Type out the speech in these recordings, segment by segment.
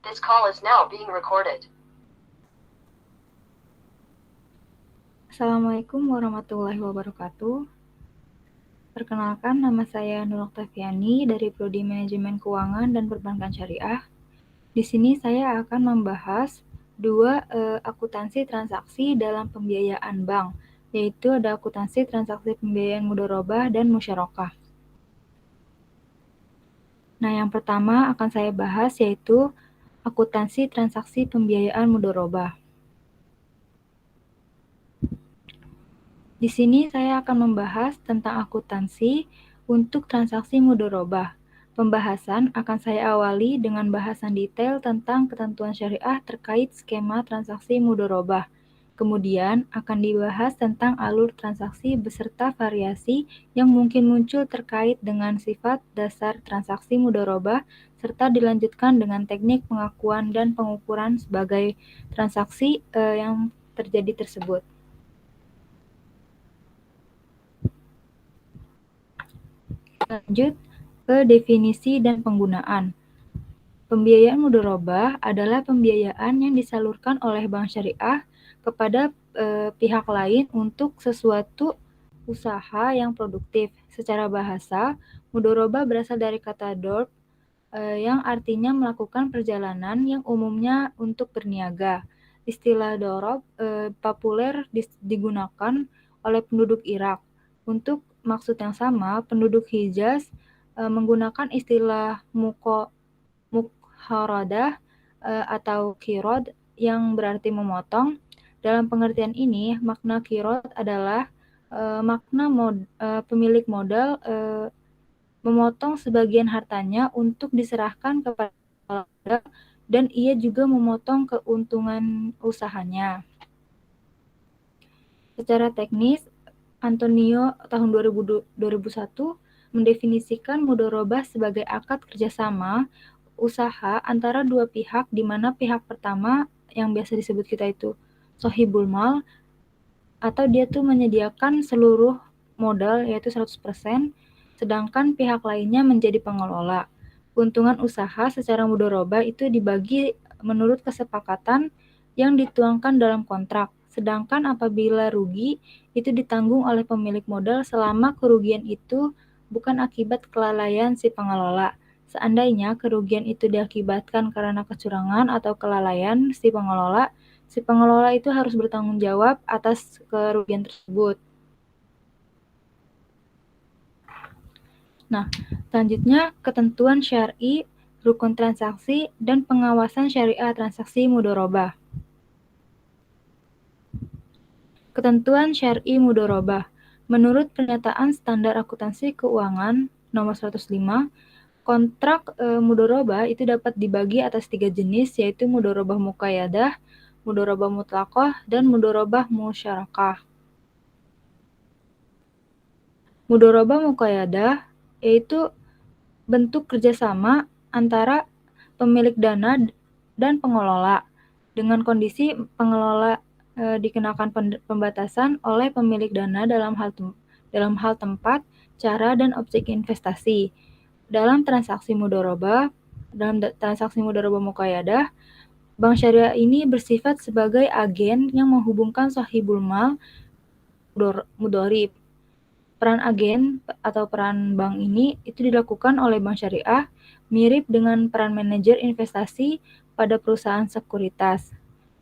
This call is now being recorded. Assalamualaikum warahmatullahi wabarakatuh. Perkenalkan, nama saya Nur Oktaviani dari Prodi Manajemen Keuangan dan Perbankan Syariah. Di sini saya akan membahas dua akuntansi transaksi dalam pembiayaan bank, yaitu ada akuntansi transaksi pembiayaan mudharabah dan musyarakah. Nah, yang pertama akan saya bahas yaitu akuntansi transaksi pembiayaan mudharabah. Di sini saya akan membahas tentang akuntansi untuk transaksi mudharabah. Pembahasan akan saya awali dengan bahasan detail tentang ketentuan syariah terkait skema transaksi mudharabah. Kemudian akan dibahas tentang alur transaksi beserta variasi yang mungkin muncul terkait dengan sifat dasar transaksi mudharabah serta dilanjutkan dengan teknik pengakuan dan pengukuran sebagai transaksi yang terjadi tersebut. Lanjut ke definisi dan penggunaan. Pembiayaan mudharabah adalah pembiayaan yang disalurkan oleh bank syariah kepada pihak lain untuk sesuatu usaha yang produktif. Secara bahasa, mudharabah berasal dari kata dorb yang artinya melakukan perjalanan yang umumnya untuk berniaga. Istilah dorob populer digunakan oleh penduduk Irak. Untuk maksud yang sama, penduduk Hijaz menggunakan istilah mukharodah atau kirod yang berarti memotong. Dalam pengertian ini, makna kirod adalah makna pemilik modal memotong sebagian hartanya untuk diserahkan kepada modal dan ia juga memotong keuntungan usahanya. Secara teknis, Antonio tahun 2001 mendefinisikan mudharabah sebagai akad kerjasama usaha antara dua pihak di mana pihak pertama yang biasa disebut kita itu sohibul mal atau dia tuh menyediakan seluruh modal yaitu 100%, sedangkan pihak lainnya menjadi pengelola. Keuntungan usaha secara mudharabah itu dibagi menurut kesepakatan yang dituangkan dalam kontrak. Sedangkan apabila rugi, itu ditanggung oleh pemilik modal selama kerugian itu bukan akibat kelalaian si pengelola. Seandainya kerugian itu diakibatkan karena kecurangan atau kelalaian si pengelola itu harus bertanggung jawab atas kerugian tersebut. Nah, selanjutnya ketentuan syar'i, rukun transaksi, dan pengawasan syariah transaksi mudharabah. Ketentuan syar'i mudharabah. Menurut pernyataan standar akuntansi keuangan nomor 105, kontrak mudharabah itu dapat dibagi atas 3 jenis, yaitu mudharabah muqayyadah, mudharabah mutlaqah, dan mudharabah musyarakah. Mudharabah muqayyadah yaitu bentuk kerjasama antara pemilik dana dan pengelola dengan kondisi pengelola dikenakan pembatasan oleh pemilik dana dalam hal tempat, cara, dan objek investasi. Dalam transaksi mudharabah muqayyadah, bank syariah ini bersifat sebagai agen yang menghubungkan sahibul mal mudharib. Peran agen atau peran bank ini itu dilakukan oleh bank syariah mirip dengan peran manajer investasi pada perusahaan sekuritas.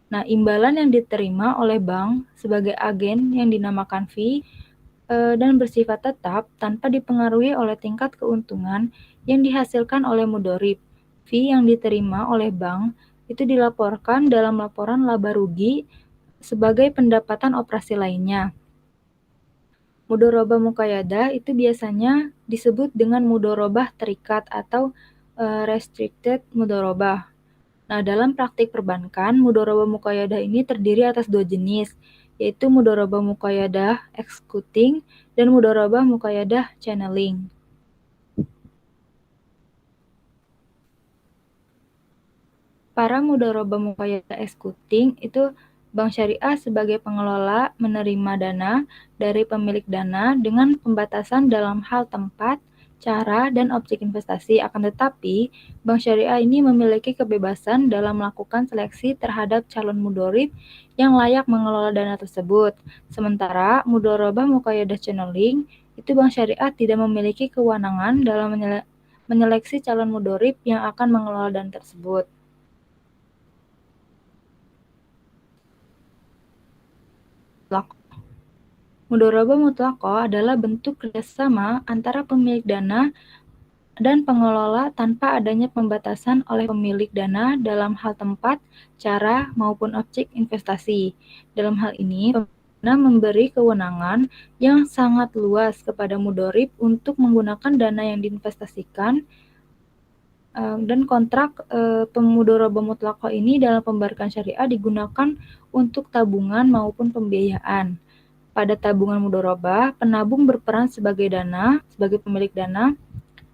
Nah, imbalan yang diterima oleh bank sebagai agen yang dinamakan fee dan bersifat tetap tanpa dipengaruhi oleh tingkat keuntungan yang dihasilkan oleh mudharib. Fee yang diterima oleh bank itu dilaporkan dalam laporan laba rugi sebagai pendapatan operasi lainnya. Mudharabah muqayyadah itu biasanya disebut dengan mudharabah terikat atau restricted mudharabah. Nah, dalam praktik perbankan, mudharabah muqayyadah ini terdiri atas 2 jenis, yaitu mudharabah muqayyadah executing dan mudharabah muqayyadah channeling. Para mudharabah muqayyadah executing itu bank syariah sebagai pengelola menerima dana dari pemilik dana dengan pembatasan dalam hal tempat, cara, dan objek investasi. Akan tetapi, bank syariah ini memiliki kebebasan dalam melakukan seleksi terhadap calon mudorib yang layak mengelola dana tersebut. Sementara mudorobah muqayyadah channeling, itu bank syariah tidak memiliki kewenangan dalam menyeleksi calon mudorib yang akan mengelola dana tersebut. Mudorobah mutlaqah adalah bentuk kerjasama antara pemilik dana dan pengelola tanpa adanya pembatasan oleh pemilik dana dalam hal tempat, cara, maupun objek investasi. Dalam hal ini, dana memberi kewenangan yang sangat luas kepada mudorib untuk menggunakan dana yang diinvestasikan dan kontrak pemudorobah mutlaqah ini dalam pembarukan syariah digunakan untuk tabungan maupun pembiayaan. Pada tabungan mudorobah, penabung berperan sebagai pemilik dana,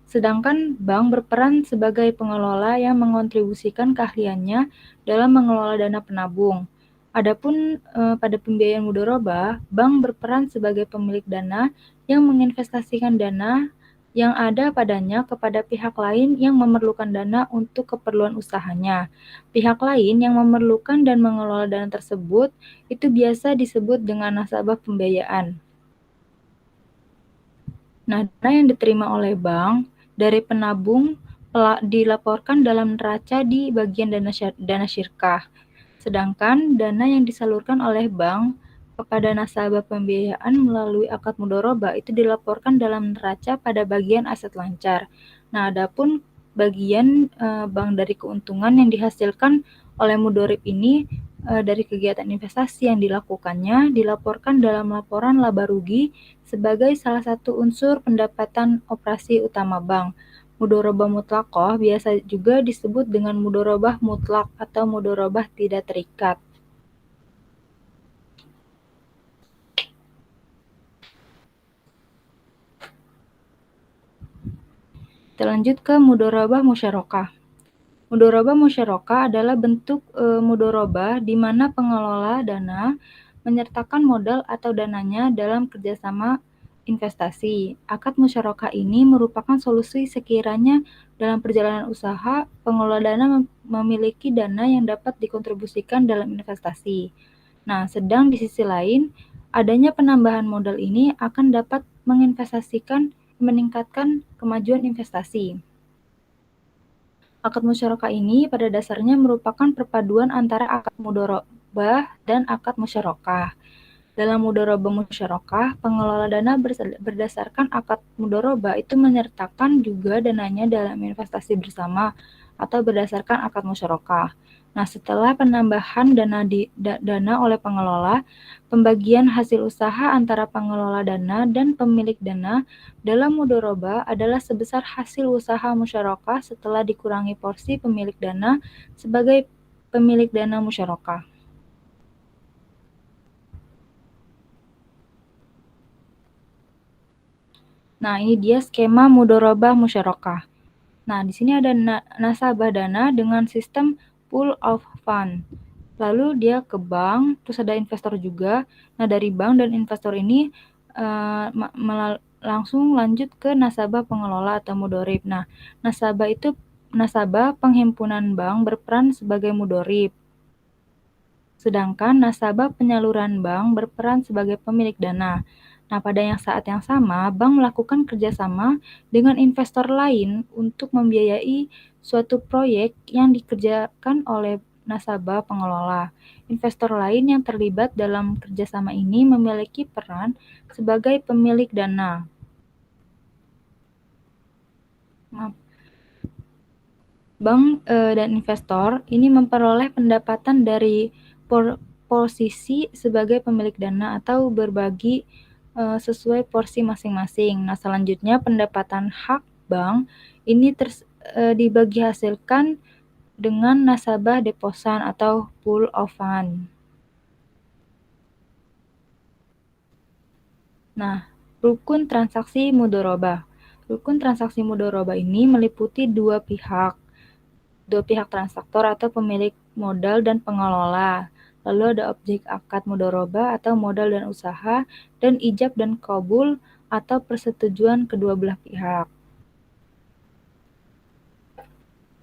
sedangkan bank berperan sebagai pengelola yang mengontribusikan keahliannya dalam mengelola dana penabung. Adapun pada pembiayaan mudorobah, bank berperan sebagai pemilik dana yang menginvestasikan dana yang ada padanya kepada pihak lain yang memerlukan dana untuk keperluan usahanya. Pihak lain yang memerlukan dan mengelola dana tersebut itu biasa disebut dengan nasabah pembiayaan. Nah, dana yang diterima oleh bank dari penabung dilaporkan dalam neraca di bagian dana syirkah. Sedangkan dana yang disalurkan oleh bank kepada nasabah pembiayaan melalui akad mudorobah itu dilaporkan dalam neraca pada bagian aset lancar. Nah, adapun bagian bank dari keuntungan yang dihasilkan oleh mudorib ini dari kegiatan investasi yang dilakukannya dilaporkan dalam laporan laba rugi sebagai salah satu unsur pendapatan operasi utama bank. Mudorobah mutlaqah biasa juga disebut dengan mudorobah mutlak atau mudorobah tidak terikat. Kita lanjut ke mudorobah musyarakah. Mudorobah musyarakah adalah bentuk mudorobah di mana pengelola dana menyertakan modal atau dananya dalam kerjasama investasi. Akad musyarakah ini merupakan solusi sekiranya dalam perjalanan usaha, pengelola dana memiliki dana yang dapat dikontribusikan dalam investasi. Nah, sedang di sisi lain, adanya penambahan modal ini akan dapat meningkatkan kemajuan investasi. Akad musyarakah ini pada dasarnya merupakan perpaduan antara akad mudorobah dan akad musyarakah. Dalam mudorobah musyarakah, pengelola dana berdasarkan akad mudorobah itu menyertakan juga dananya dalam investasi bersama atau berdasarkan akad musyarakah. Nah, setelah penambahan dana oleh pengelola, pembagian hasil usaha antara pengelola dana dan pemilik dana dalam mudorobah adalah sebesar hasil usaha musyarakah setelah dikurangi porsi pemilik dana sebagai pemilik dana musyarakah. Nah, ini dia skema mudorobah musyarakah. Nah, di sini ada nasabah dana dengan sistem pool of fund. Lalu dia ke bank, terus ada investor juga. Nah, dari bank dan investor ini langsung lanjut ke nasabah pengelola atau mudorib. Nah, nasabah penghimpunan bank berperan sebagai mudorib. Sedangkan nasabah penyaluran bank berperan sebagai pemilik dana. Nah, pada saat yang sama, bank melakukan kerjasama dengan investor lain untuk membiayai suatu proyek yang dikerjakan oleh nasabah pengelola. Investor lain yang terlibat dalam kerjasama ini memiliki peran sebagai pemilik dana. Bank dan investor ini memperoleh pendapatan dari posisi sebagai pemilik dana atau berbagi sesuai porsi masing-masing. Nah, selanjutnya pendapatan hak bank ini dibagi hasilkan dengan nasabah deposan atau pool of fund. Nah, rukun transaksi mudorobah. Rukun transaksi mudorobah ini meliputi dua pihak transaktor atau pemilik modal dan pengelola. Lalu ada objek akad mudorobah atau modal dan usaha, dan ijab dan qabul atau persetujuan kedua belah pihak.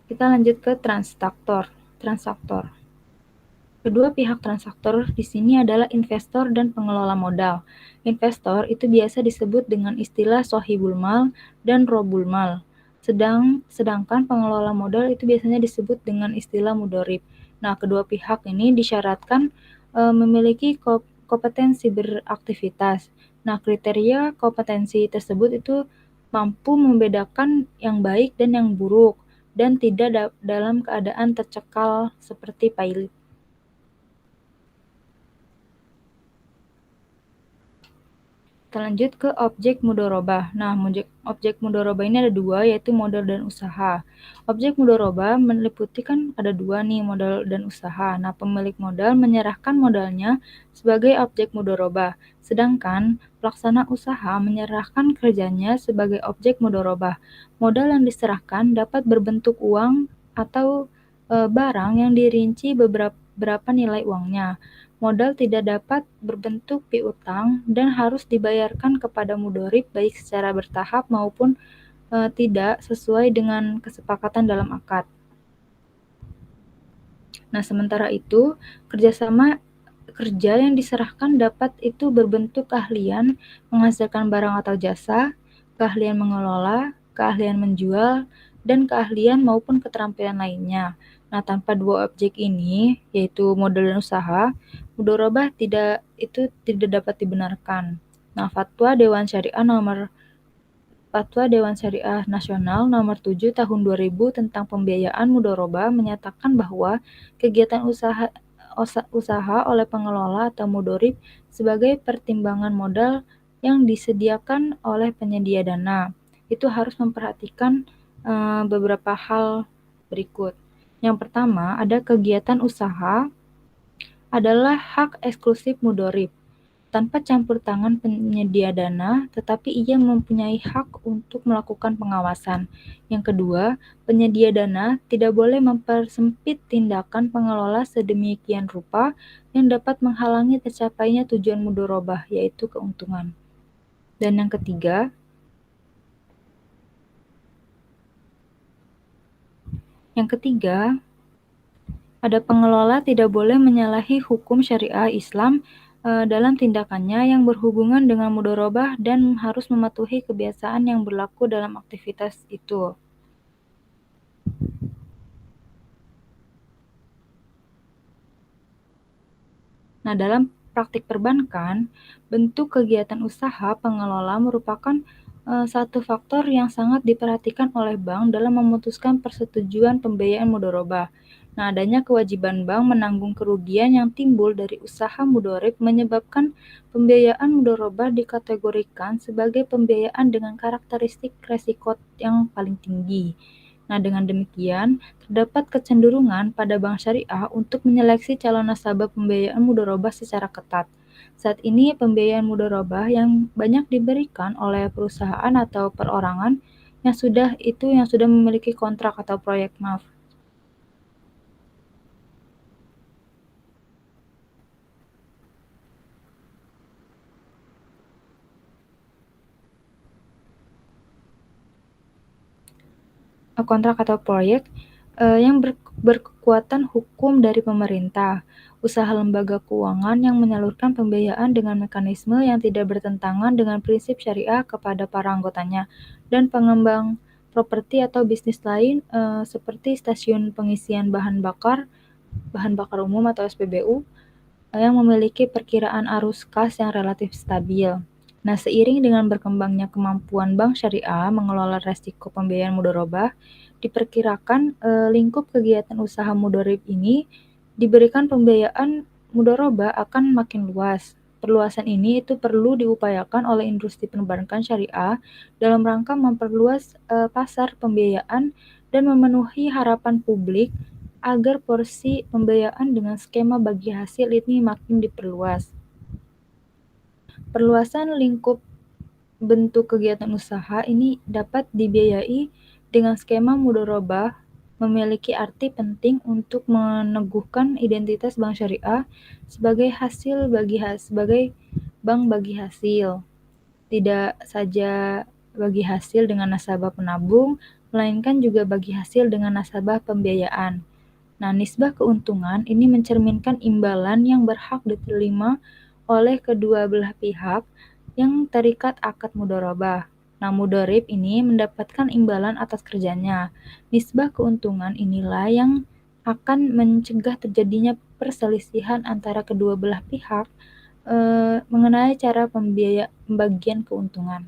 Kita lanjut ke transaktor. Kedua pihak transaktor di sini adalah investor dan pengelola modal. Investor itu biasa disebut dengan istilah sohibul mal dan robul mal. Sedangkan pengelola modal itu biasanya disebut dengan istilah mudorib. Nah, kedua pihak ini disyaratkan memiliki kompetensi beraktivitas. Nah, kriteria kompetensi tersebut itu mampu membedakan yang baik dan yang buruk dan tidak dalam keadaan tercekal seperti pilot. Kita lanjut ke objek mudorobah. Nah, objek mudorobah ini ada dua, yaitu modal dan usaha. Objek mudorobah meliputi kan ada dua nih, modal dan usaha. Nah, pemilik modal menyerahkan modalnya sebagai objek mudorobah, sedangkan pelaksana usaha menyerahkan kerjanya sebagai objek mudorobah. Modal yang diserahkan dapat berbentuk uang atau barang yang dirinci berapa nilai uangnya. Modal tidak dapat berbentuk piutang dan harus dibayarkan kepada mudorib baik secara bertahap maupun tidak sesuai dengan kesepakatan dalam akad. Nah, sementara itu, kerja yang diserahkan dapat itu berbentuk keahlian menghasilkan barang atau jasa, keahlian mengelola, keahlian menjual, dan keahlian maupun keterampilan lainnya. Nah, tanpa dua objek ini, yaitu modal dan usaha, mudorobah tidak dapat dibenarkan. Nah, Fatwa Dewan Syariah Nasional Nomor 7 Tahun 2000 tentang pembiayaan mudorobah menyatakan bahwa kegiatan usaha oleh pengelola atau mudorib sebagai pertimbangan modal yang disediakan oleh penyedia dana. Itu harus memperhatikan beberapa hal berikut. Yang pertama, ada kegiatan usaha adalah hak eksklusif mudorib, tanpa campur tangan penyedia dana, tetapi ia mempunyai hak untuk melakukan pengawasan. Yang kedua, penyedia dana tidak boleh mempersempit tindakan pengelola sedemikian rupa yang dapat menghalangi tercapainya tujuan mudorobah, yaitu keuntungan. Dan yang ketiga, ada pengelola tidak boleh menyalahi hukum syariah Islam dalam tindakannya yang berhubungan dengan mudorobah dan harus mematuhi kebiasaan yang berlaku dalam aktivitas itu. Nah, dalam praktik perbankan, bentuk kegiatan usaha pengelola merupakan satu faktor yang sangat diperhatikan oleh bank dalam memutuskan persetujuan pembiayaan mudorobah. Nah, adanya kewajiban bank menanggung kerugian yang timbul dari usaha mudorib menyebabkan pembiayaan mudorobah dikategorikan sebagai pembiayaan dengan karakteristik resiko yang paling tinggi. Nah, dengan demikian, terdapat kecenderungan pada bank syariah untuk menyeleksi calon nasabah pembiayaan mudorobah secara ketat. Saat ini, pembiayaan mudorobah yang banyak diberikan oleh perusahaan atau perorangan yang sudah memiliki kontrak atau proyek, kontrak atau proyek yang berkekuatan hukum dari pemerintah, usaha lembaga keuangan yang menyalurkan pembiayaan dengan mekanisme yang tidak bertentangan dengan prinsip syariah kepada para anggotanya, dan pengembang properti atau bisnis lain seperti stasiun pengisian bahan bakar umum atau SPBU yang memiliki perkiraan arus kas yang relatif stabil. Nah, seiring dengan berkembangnya kemampuan bank syariah mengelola resiko pembiayaan mudorobah, diperkirakan lingkup kegiatan usaha mudorib ini diberikan pembiayaan mudorobah akan makin luas. Perluasan ini itu perlu diupayakan oleh industri perbankan syariah dalam rangka memperluas pasar pembiayaan dan memenuhi harapan publik agar porsi pembiayaan dengan skema bagi hasil ini makin diperluas. Perluasan lingkup bentuk kegiatan usaha ini dapat dibiayai dengan skema mudorobah memiliki arti penting untuk meneguhkan identitas bank syariah sebagai bank bagi hasil. Tidak saja bagi hasil dengan nasabah penabung, melainkan juga bagi hasil dengan nasabah pembiayaan. Nah, nisbah keuntungan ini mencerminkan imbalan yang berhak diterima oleh kedua belah pihak yang terikat akad mudharabah. Nah, mudharib ini mendapatkan imbalan atas kerjanya. Nisbah keuntungan inilah yang akan mencegah terjadinya perselisihan antara kedua belah pihak mengenai cara pembagian keuntungan.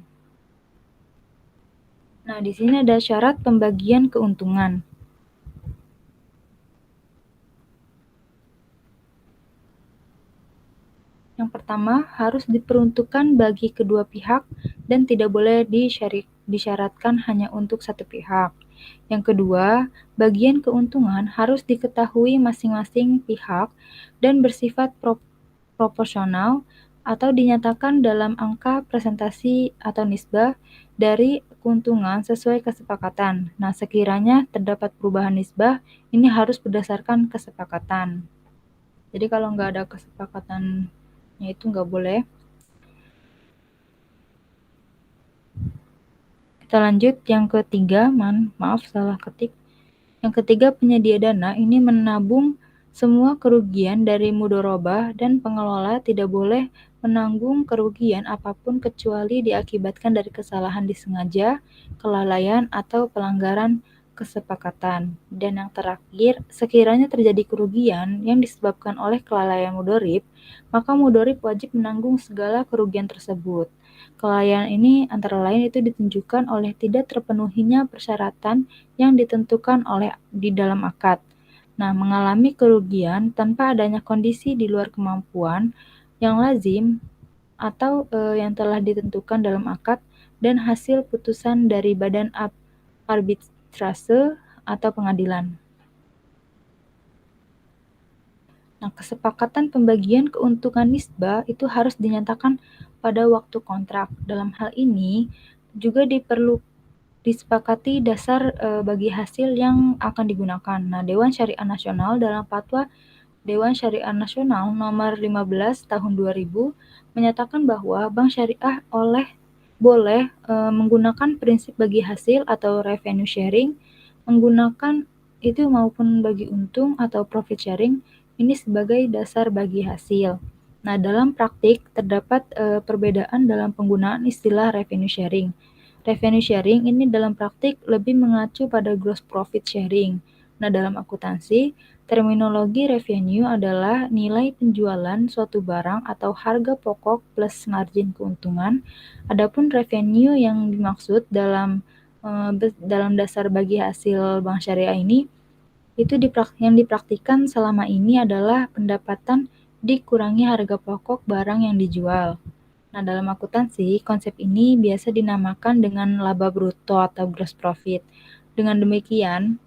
Nah, di sini ada syarat pembagian keuntungan. Yang pertama, harus diperuntukkan bagi kedua pihak dan tidak boleh disyaratkan hanya untuk satu pihak. Yang kedua, bagian keuntungan harus diketahui masing-masing pihak dan bersifat proporsional atau dinyatakan dalam angka presentasi atau nisbah dari keuntungan sesuai kesepakatan. Nah, sekiranya terdapat perubahan nisbah, ini harus berdasarkan kesepakatan. Jadi kalau nggak ada kesepakatannya itu nggak boleh. Kita lanjut yang ketiga, maaf salah ketik. Yang ketiga, penyedia dana ini menabung semua kerugian dari mudharabah dan pengelola tidak boleh menanggung kerugian apapun kecuali diakibatkan dari kesalahan disengaja, kelalaian, atau pelanggaran kesepakatan. Dan yang terakhir, sekiranya terjadi kerugian yang disebabkan oleh kelalaian mudharib, maka mudharib wajib menanggung segala kerugian tersebut. Kelalaian ini antara lain itu ditunjukkan oleh tidak terpenuhinya persyaratan yang ditentukan oleh di dalam akad. Nah, mengalami kerugian tanpa adanya kondisi di luar kemampuan yang lazim atau yang telah ditentukan dalam akad dan hasil putusan dari badan arbitrase atau pengadilan. Nah, kesepakatan pembagian keuntungan nisbah itu harus dinyatakan pada waktu kontrak. Dalam hal ini juga disepakati dasar bagi hasil yang akan digunakan. Nah, Dewan Syariah Nasional dalam Fatwa Dewan Syariah Nasional nomor 15 tahun 2000 menyatakan bahwa bank syariah boleh menggunakan prinsip bagi hasil atau revenue sharing, menggunakan itu maupun bagi untung atau profit sharing ini sebagai dasar bagi hasil. Nah, dalam praktik terdapat perbedaan dalam penggunaan istilah revenue sharing. Revenue sharing ini dalam praktik lebih mengacu pada gross profit sharing. Nah, dalam akuntansi, terminologi revenue adalah nilai penjualan suatu barang atau harga pokok plus margin keuntungan. Adapun revenue yang dimaksud dalam dasar bagi hasil bank syariah ini itu yang dipraktikkan selama ini adalah pendapatan dikurangi harga pokok barang yang dijual. Nah, dalam akuntansi, konsep ini biasa dinamakan dengan laba bruto atau gross profit. Dengan demikian,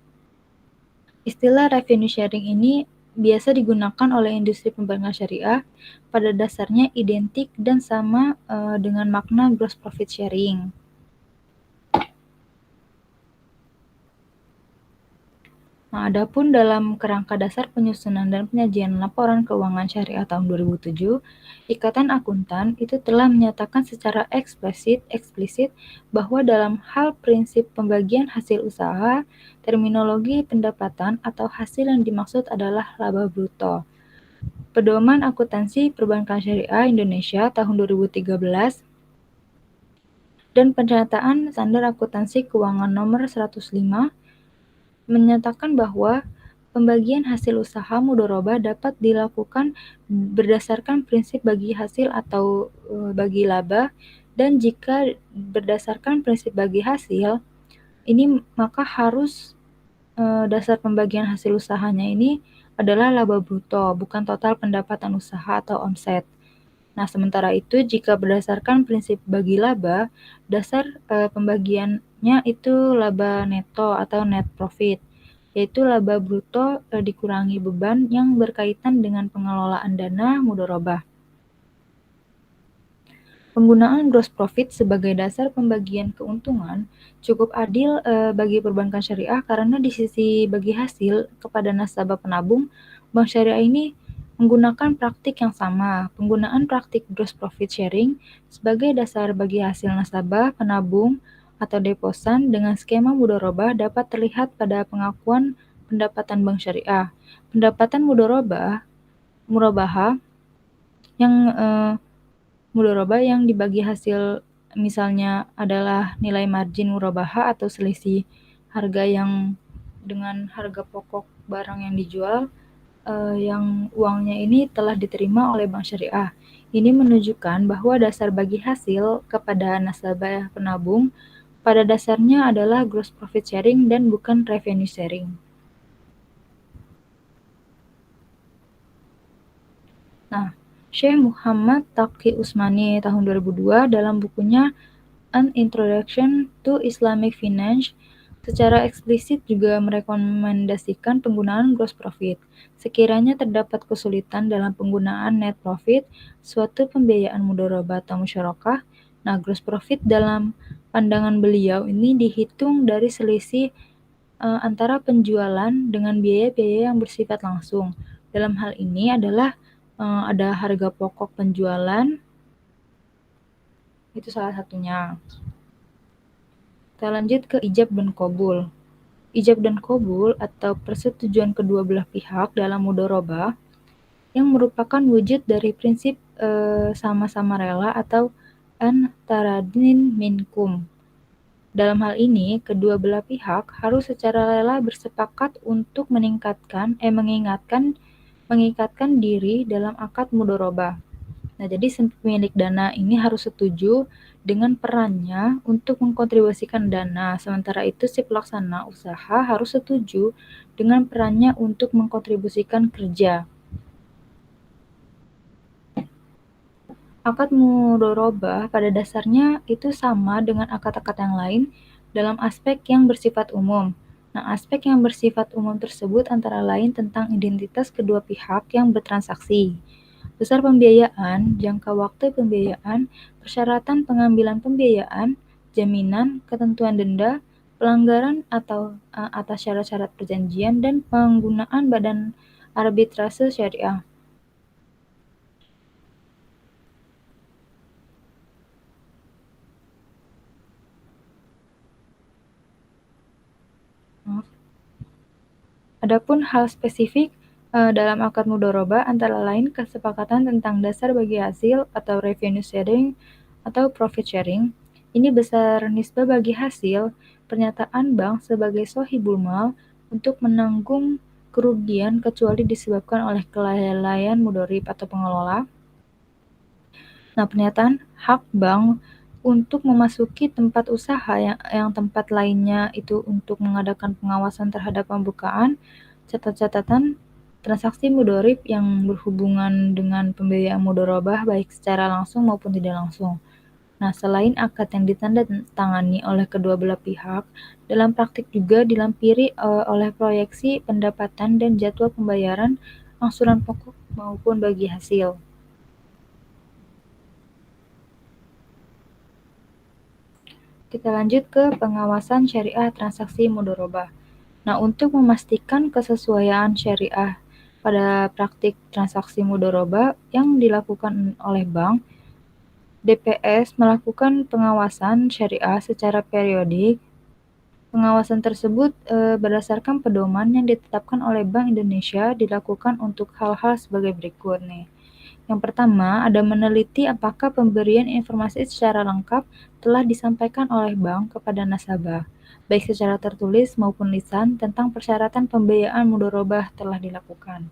istilah revenue sharing ini biasa digunakan oleh industri pembayaran syariah, pada dasarnya identik dan sama dengan makna gross profit sharing. Nah, adapun dalam kerangka dasar penyusunan dan penyajian laporan keuangan syariah tahun 2007, Ikatan Akuntan itu telah menyatakan secara eksplisit bahwa dalam hal prinsip pembagian hasil usaha, terminologi pendapatan atau hasil yang dimaksud adalah laba bruto. Pedoman Akuntansi Perbankan Syariah Indonesia tahun 2013 dan Penerataan Standar Akuntansi Keuangan Nomor 105 menyatakan bahwa pembagian hasil usaha mudharabah dapat dilakukan berdasarkan prinsip bagi hasil atau bagi laba, dan jika berdasarkan prinsip bagi hasil ini maka harus dasar pembagian hasil usahanya ini adalah laba bruto, bukan total pendapatan usaha atau omset. Nah, sementara itu jika berdasarkan prinsip bagi laba, dasar pembagiannya itu laba neto atau net profit, yaitu laba bruto dikurangi beban yang berkaitan dengan pengelolaan dana mudharabah. Penggunaan gross profit sebagai dasar pembagian keuntungan cukup adil bagi perbankan syariah karena di sisi bagi hasil kepada nasabah penabung, bank syariah ini menggunakan praktik yang sama. Penggunaan praktik gross profit sharing sebagai dasar bagi hasil nasabah penabung atau deposan dengan skema mudharabah dapat terlihat pada pengakuan pendapatan bank syariah. Pendapatan murabahah yang dibagi hasil misalnya adalah nilai margin murabahah atau selisih harga yang dengan harga pokok barang yang dijual yang uangnya ini telah diterima oleh bank syariah. Ini menunjukkan bahwa dasar bagi hasil kepada nasabah penabung pada dasarnya adalah gross profit sharing dan bukan revenue sharing. Nah, Syekh Muhammad Taqi Usmani tahun 2002 dalam bukunya An Introduction to Islamic Finance secara eksplisit juga merekomendasikan penggunaan gross profit. Sekiranya terdapat kesulitan dalam penggunaan net profit, suatu pembiayaan mudharabah atau musyarakah, nah gross profit dalam pandangan beliau ini dihitung dari selisih antara penjualan dengan biaya-biaya yang bersifat langsung. Dalam hal ini adalah ada harga pokok penjualan, itu salah satunya. Kita lanjut ke ijab dan qabul. Ijab dan qabul atau persetujuan kedua belah pihak dalam mudharabah yang merupakan wujud dari prinsip sama-sama rela atau an taradin minkum. Dalam hal ini, kedua belah pihak harus secara rela bersepakat untuk mengikatkan diri dalam akad mudharabah. Nah, jadi pemilik dana ini harus setuju dengan perannya untuk mengkontribusikan dana, sementara itu si pelaksana usaha harus setuju dengan perannya untuk mengkontribusikan kerja. Akad mudharabah pada dasarnya itu sama dengan akad-akad yang lain dalam aspek yang bersifat umum. Nah, aspek yang bersifat umum tersebut antara lain tentang identitas kedua pihak yang bertransaksi, besar pembiayaan, jangka waktu pembiayaan, persyaratan pengambilan pembiayaan, jaminan, ketentuan denda, pelanggaran atau atas syarat-syarat perjanjian, dan penggunaan badan arbitrase syariah. Adapun hal spesifik dalam akad mudharabah antara lain kesepakatan tentang dasar bagi hasil atau revenue sharing atau profit sharing. Ini besar nisbah bagi hasil, pernyataan bank sebagai sohibul mal untuk menanggung kerugian kecuali disebabkan oleh kelalaian mudharib atau pengelola. Nah, pernyataan hak bank untuk memasuki tempat usaha yang tempat lainnya itu untuk mengadakan pengawasan terhadap pembukaan, catatan transaksi mudharib yang berhubungan dengan pembiayaan mudharabah baik secara langsung maupun tidak langsung. Nah, selain akad yang ditandatangani oleh kedua belah pihak, dalam praktik juga dilampiri oleh proyeksi pendapatan dan jadwal pembayaran angsuran pokok maupun bagi hasil. Kita lanjut ke pengawasan syariah transaksi mudharabah. Nah, untuk memastikan kesesuaian syariah pada praktik transaksi mudharabah yang dilakukan oleh bank, DPS melakukan pengawasan syariah secara periodik. Pengawasan tersebut berdasarkan pedoman yang ditetapkan oleh Bank Indonesia dilakukan untuk hal-hal sebagai berikut nih. Yang pertama, ada meneliti apakah pemberian informasi secara lengkap telah disampaikan oleh bank kepada nasabah, baik secara tertulis maupun lisan tentang persyaratan pembiayaan mudharabah telah dilakukan.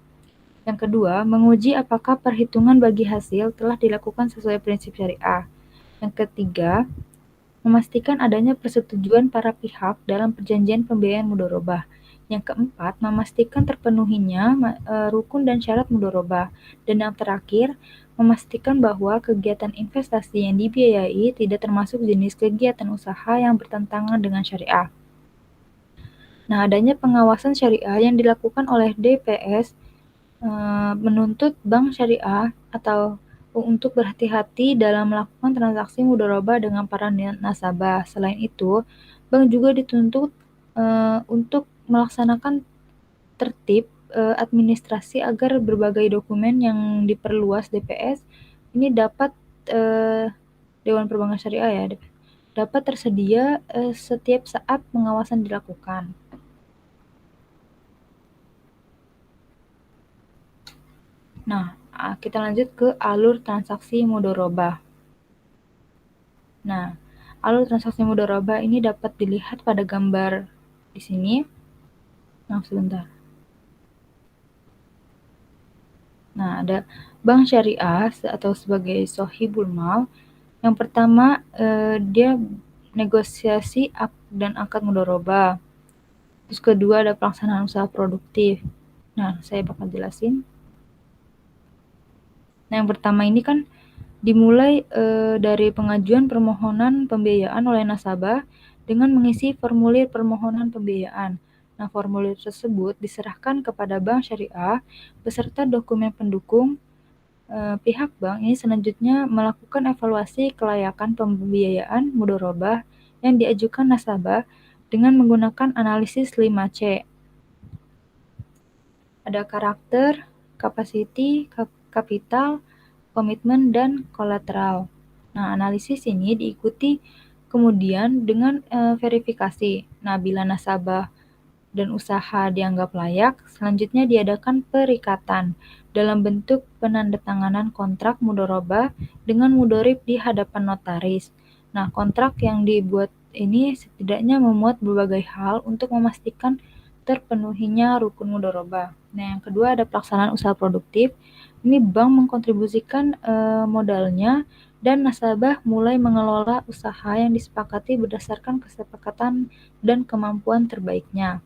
Yang kedua, menguji apakah perhitungan bagi hasil telah dilakukan sesuai prinsip syariah. Yang ketiga, memastikan adanya persetujuan para pihak dalam perjanjian pembiayaan mudharabah. Yang keempat, memastikan terpenuhinya rukun dan syarat mudharabah. Dan yang terakhir, memastikan bahwa kegiatan investasi yang dibiayai tidak termasuk jenis kegiatan usaha yang bertentangan dengan syariah. Nah, adanya pengawasan syariah yang dilakukan oleh DPS menuntut bank syariah atau untuk berhati-hati dalam melakukan transaksi mudharabah dengan para nasabah. Selain itu, bank juga dituntut untuk melaksanakan tertib administrasi agar berbagai dokumen yang diperluas DPS ini dapat Dewan Perbankan Syariah ya dapat tersedia setiap saat pengawasan dilakukan. Nah, kita lanjut ke alur transaksi mudharabah. Nah, alur transaksi mudharabah ini dapat dilihat pada gambar di sini. Nah, sebentar. Nah, ada bank syariah atau sebagai sohibul mal. Yang pertama, dia negosiasi dan akad mudharabah. Terus kedua ada pelaksanaan usaha produktif. Nah, saya bakal jelasin. Nah, yang pertama ini kan dimulai dari pengajuan permohonan pembiayaan oleh nasabah dengan mengisi formulir permohonan pembiayaan. Nah, formulir tersebut diserahkan kepada bank syariah beserta dokumen pendukung. Pihak bank ini selanjutnya melakukan evaluasi kelayakan pembiayaan mudharabah yang diajukan nasabah dengan menggunakan analisis 5C. Ada karakter, capacity, kapital, komitmen, dan kolateral. Nah, analisis ini diikuti kemudian dengan verifikasi. Nah, bila nasabah dan usaha dianggap layak, selanjutnya diadakan perikatan dalam bentuk penandatanganan kontrak mudharabah dengan mudharib di hadapan notaris. Nah, kontrak yang dibuat ini setidaknya memuat berbagai hal untuk memastikan terpenuhinya rukun mudharabah. Nah, yang kedua ada pelaksanaan usaha produktif. Ini bank mengkontribusikan modalnya dan nasabah mulai mengelola usaha yang disepakati berdasarkan kesepakatan dan kemampuan terbaiknya.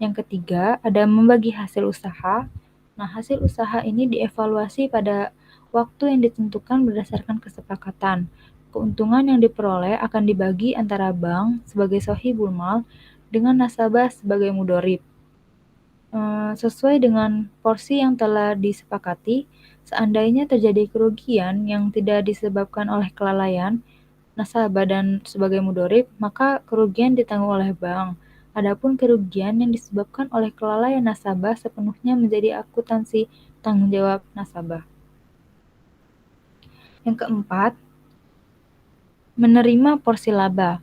Yang ketiga, ada membagi hasil usaha. Nah, hasil usaha ini dievaluasi pada waktu yang ditentukan berdasarkan kesepakatan. Keuntungan yang diperoleh akan dibagi antara bank sebagai sohibul mal dengan nasabah sebagai mudharib. Sesuai dengan porsi yang telah disepakati, seandainya terjadi kerugian yang tidak disebabkan oleh kelalaian nasabah dan sebagai mudharib, maka kerugian ditanggung oleh bank. Adapun kerugian yang disebabkan oleh kelalaian nasabah sepenuhnya menjadi akuntansi tanggung jawab nasabah. Yang keempat, menerima porsi laba.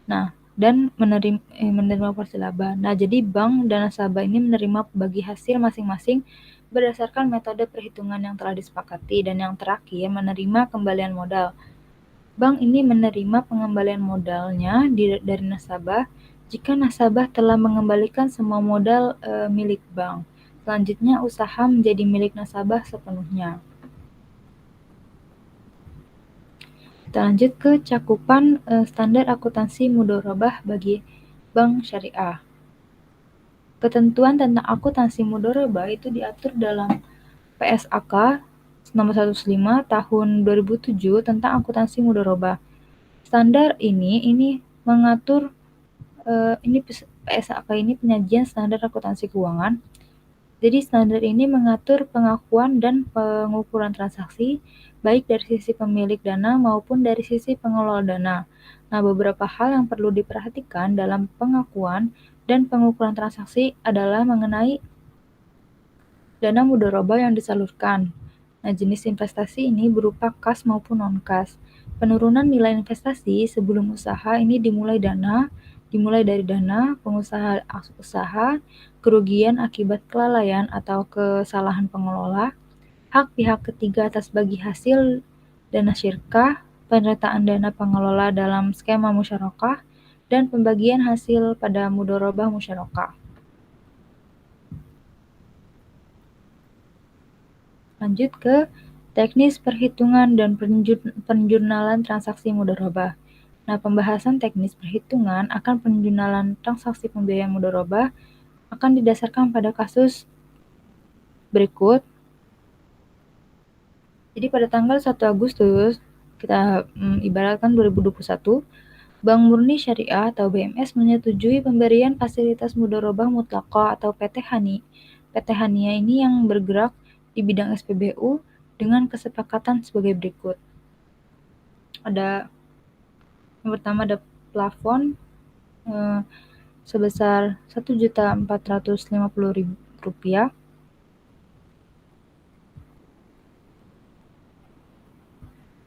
Nah, dan menerima porsi laba. Nah, jadi bank dan nasabah ini menerima bagi hasil masing-masing berdasarkan metode perhitungan yang telah disepakati. Dan yang terakhir, menerima kembalian modal. Bank ini menerima pengembalian modalnya dari nasabah jika nasabah telah mengembalikan semua modal milik bank. Selanjutnya, usaha menjadi milik nasabah sepenuhnya. Kita lanjut ke cakupan standar akuntansi mudharabah bagi bank syariah. Ketentuan tentang akuntansi mudharabah itu diatur dalam PSAK nomor 105 tahun 2007 tentang akuntansi mudharabah. Standar ini mengatur PSAK ini penyajian standar akuntansi keuangan. Jadi standar ini mengatur pengakuan dan pengukuran transaksi baik dari sisi pemilik dana maupun dari sisi pengelola dana. Nah, beberapa hal yang perlu diperhatikan dalam pengakuan dan pengukuran transaksi adalah mengenai dana mudharabah yang disalurkan. Nah, jenis investasi ini berupa kas maupun non-kas. Penurunan nilai investasi sebelum usaha ini dimulai dari dana pengusaha usaha, kerugian akibat kelalaian atau kesalahan pengelola, hak pihak ketiga atas bagi hasil dana syirkah, penyertaan dana pengelola dalam skema musyarakah, dan pembagian hasil pada mudharabah musyarakah. Lanjut ke teknis perhitungan dan penjurnalan transaksi mudharabah. Nah, pembahasan teknis perhitungan akan penjurnalan transaksi pembiayaan mudharabah akan didasarkan pada kasus berikut. Jadi pada tanggal 1 Agustus, kita ibaratkan 2021, Bank Murni Syariah atau BMS menyetujui pemberian fasilitas mudharabah mutlaqah atau PT Hani. PT Hania ini yang bergerak di bidang SPBU dengan kesepakatan sebagai berikut. Yang pertama ada plafon sebesar Rp1.450.000.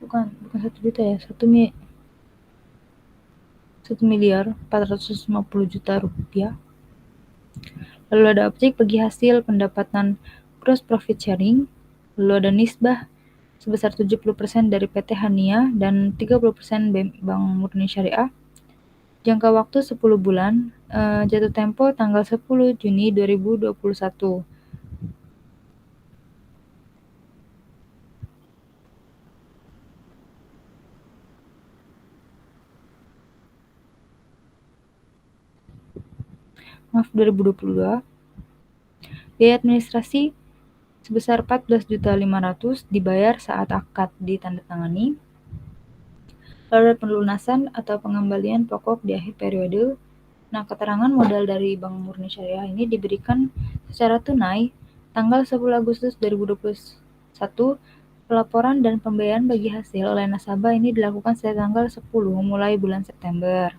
Bukan 1 juta ya, Rp1.450.000.000. Lalu ada objek bagi hasil pendapatan gross profit sharing, lalu ada nisbah sebesar 70% dari PT Hania dan 30% Bank Murni Syariah. Jangka waktu 10 bulan, jatuh tempo tanggal 10 Juni 2021. Maaf, 2022. Biaya administrasi sebesar 14.500.000 dibayar saat akad ditandatangani. Lalu ada pelunasan atau pengembalian pokok di akhir periode. Nah, keterangan modal dari Bank Murni Syariah ini diberikan secara tunai tanggal 10 Agustus 2021. Pelaporan dan pembayaran bagi hasil oleh nasabah ini dilakukan sejak tanggal 10 mulai bulan September.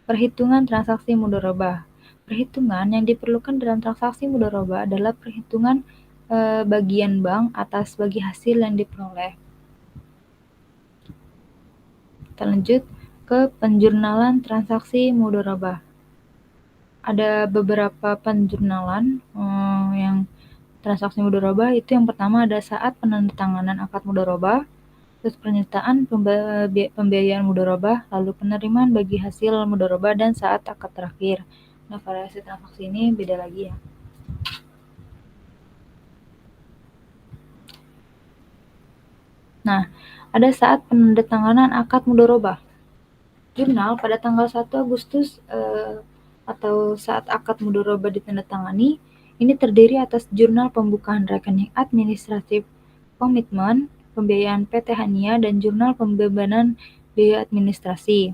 Perhitungan transaksi mudharabah. Perhitungan yang diperlukan dalam transaksi mudharabah adalah perhitungan bagian bank atas bagi hasil yang diperoleh. Kita lanjut ke penjurnalan transaksi mudharabah. Ada beberapa penjurnalan yang transaksi mudharabah itu. Yang pertama ada saat penandatanganan akad mudharabah, terus penyertaan pembiayaan mudharabah, lalu penerimaan bagi hasil mudharabah, dan saat akad terakhir. Nah, variasi transaksi ini beda lagi ya. Nah, ada saat penandatanganan akad mudharabah. Jurnal pada tanggal 1 Agustus atau saat akad mudharabah ditandatangani, ini terdiri atas jurnal pembukaan rekening administratif komitmen pembiayaan PT Hania dan jurnal pembebanan biaya administrasi.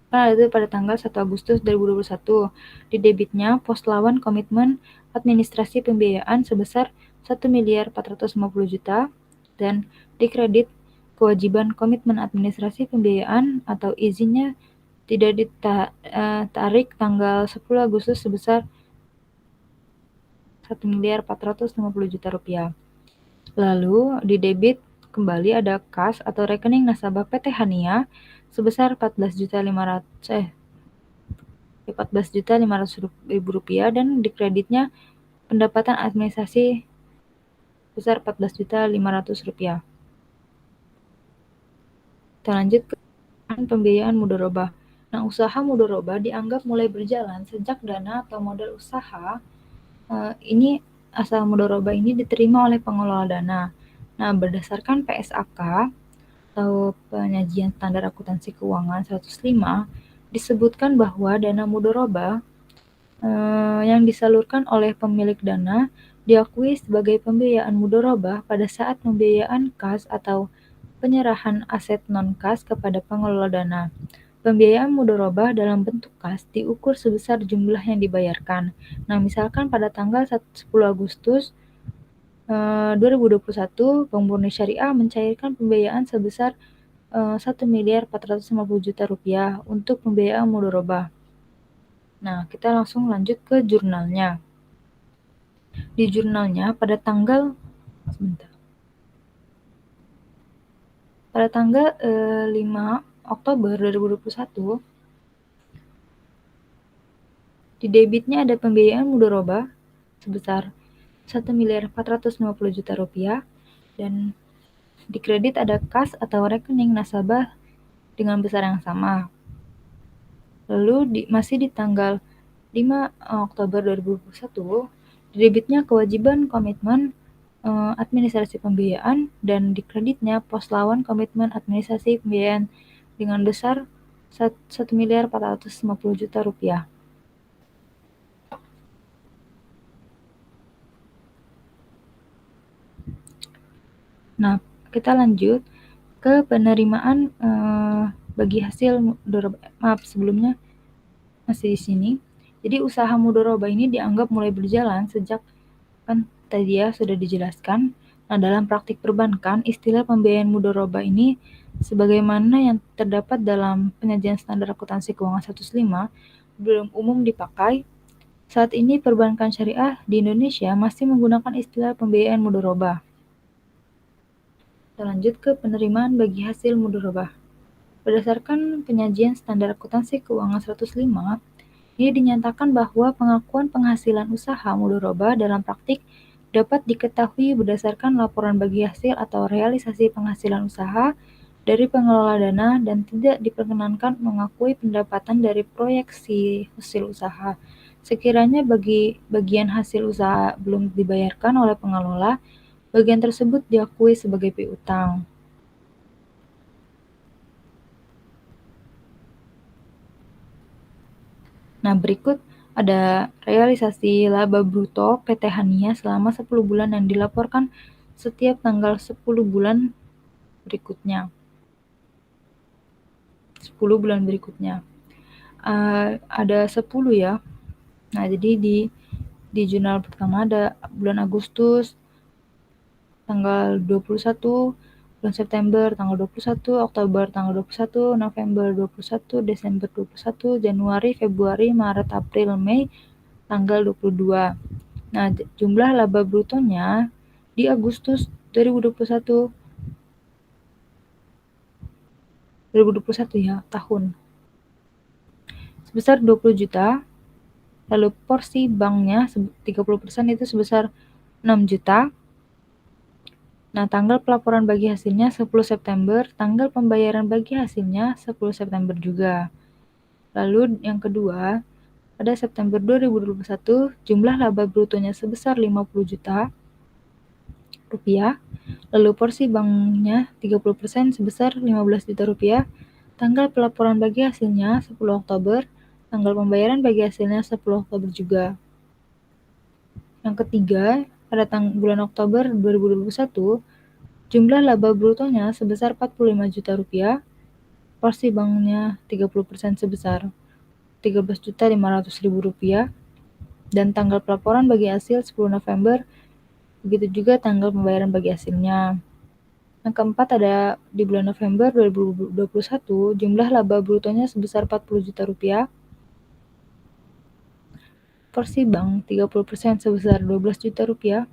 Itu pada tanggal 1 Agustus 2021. Di debitnya pos lawan komitmen administrasi pembiayaan sebesar 1.450.000.000 dan di kredit kewajiban komitmen administrasi pembiayaan atau izinnya tidak ditarik tanggal 10 Agustus sebesar Rp1.450.000.000. Lalu di debit kembali ada kas atau rekening nasabah PT Hania sebesar Rp14.500.000 dan di kreditnya pendapatan administrasi sebesar Rp14.500.000. Kita lanjut ke pembiayaan mudharabah. Nah, usaha mudharabah dianggap mulai berjalan sejak dana atau modal usaha ini asal mudharabah ini diterima oleh pengelola dana. Nah, berdasarkan PSAK atau penyajian standar akuntansi keuangan 105 disebutkan bahwa dana mudharabah yang disalurkan oleh pemilik dana diakui sebagai pembiayaan mudharabah pada saat pembiayaan kas atau penyerahan aset non-kas kepada pengelola dana. Pembiayaan mudharabah dalam bentuk kas diukur sebesar jumlah yang dibayarkan. Nah, misalkan pada tanggal 10 Agustus 2021, Bank Murni Syariah mencairkan pembiayaan sebesar Rp1.450.000.000 untuk pembiayaan mudharabah. Nah, kita langsung lanjut ke jurnalnya. Di jurnalnya pada tanggal 5 Oktober 2021, di debitnya ada pembiayaan mudharabah sebesar Rp1.450.000.000 dan di kredit ada kas atau rekening nasabah dengan besar yang sama. Lalu masih di tanggal 5 Oktober 2021, di debitnya kewajiban komitmen administrasi pembiayaan dan di kreditnya pos lawan komitmen administrasi pembiayaan dengan besar Rp1.450.000.000. Nah, kita lanjut ke penerimaan bagi hasil mudharabah. Maaf, sebelumnya masih di sini. Jadi usaha mudharabah ini dianggap mulai berjalan sejak kan tadi ya sudah dijelaskan. Nah, dalam praktik perbankan, istilah pembiayaan mudharabah ini sebagaimana yang terdapat dalam penyajian standar akuntansi keuangan 105 belum umum dipakai. Saat ini perbankan syariah di Indonesia masih menggunakan istilah pembiayaan mudharabah. Kita lanjut ke penerimaan bagi hasil mudharabah. Berdasarkan penyajian standar akuntansi keuangan 105, ini dinyatakan bahwa pengakuan penghasilan usaha mudharabah dalam praktik dapat diketahui berdasarkan laporan bagi hasil atau realisasi penghasilan usaha dari pengelola dana dan tidak diperkenankan mengakui pendapatan dari proyeksi hasil usaha. Sekiranya bagian hasil usaha belum dibayarkan oleh pengelola, bagian tersebut diakui sebagai piutang. Nah, berikut ada realisasi laba bruto PT Hania selama 10 bulan yang dilaporkan setiap tanggal 10 bulan berikutnya. 10 bulan berikutnya. Ada 10 ya. Nah, jadi di jurnal pertama ada bulan Agustus tanggal 21, bulan September tanggal 21, Oktober tanggal 21, November 21, Desember 21, Januari, Februari, Maret, April, Mei tanggal 22. Nah, jumlah laba brutonya di Agustus 2021 ya, tahun. Sebesar 20 juta. Lalu porsi banknya 30% itu sebesar 6 juta. Nah, tanggal pelaporan bagi hasilnya 10 September, tanggal pembayaran bagi hasilnya 10 September juga. Lalu yang kedua, pada September 2021, jumlah laba brutonya sebesar 50 juta rupiah. Lalu porsi banknya 30% sebesar 15 juta rupiah. Tanggal pelaporan bagi hasilnya 10 Oktober, tanggal pembayaran bagi hasilnya 10 Oktober juga. Yang ketiga, pada bulan Oktober 2021, jumlah laba brutonya sebesar 45 juta rupiah, porsi banknya 30% sebesar 13.500.000 rupiah, dan tanggal pelaporan bagi hasil 10 November, begitu juga tanggal pembayaran bagi hasilnya. Yang keempat ada di bulan November 2021, jumlah laba brutonya sebesar 40 juta rupiah, porsi bank 30% sebesar 12 juta rupiah,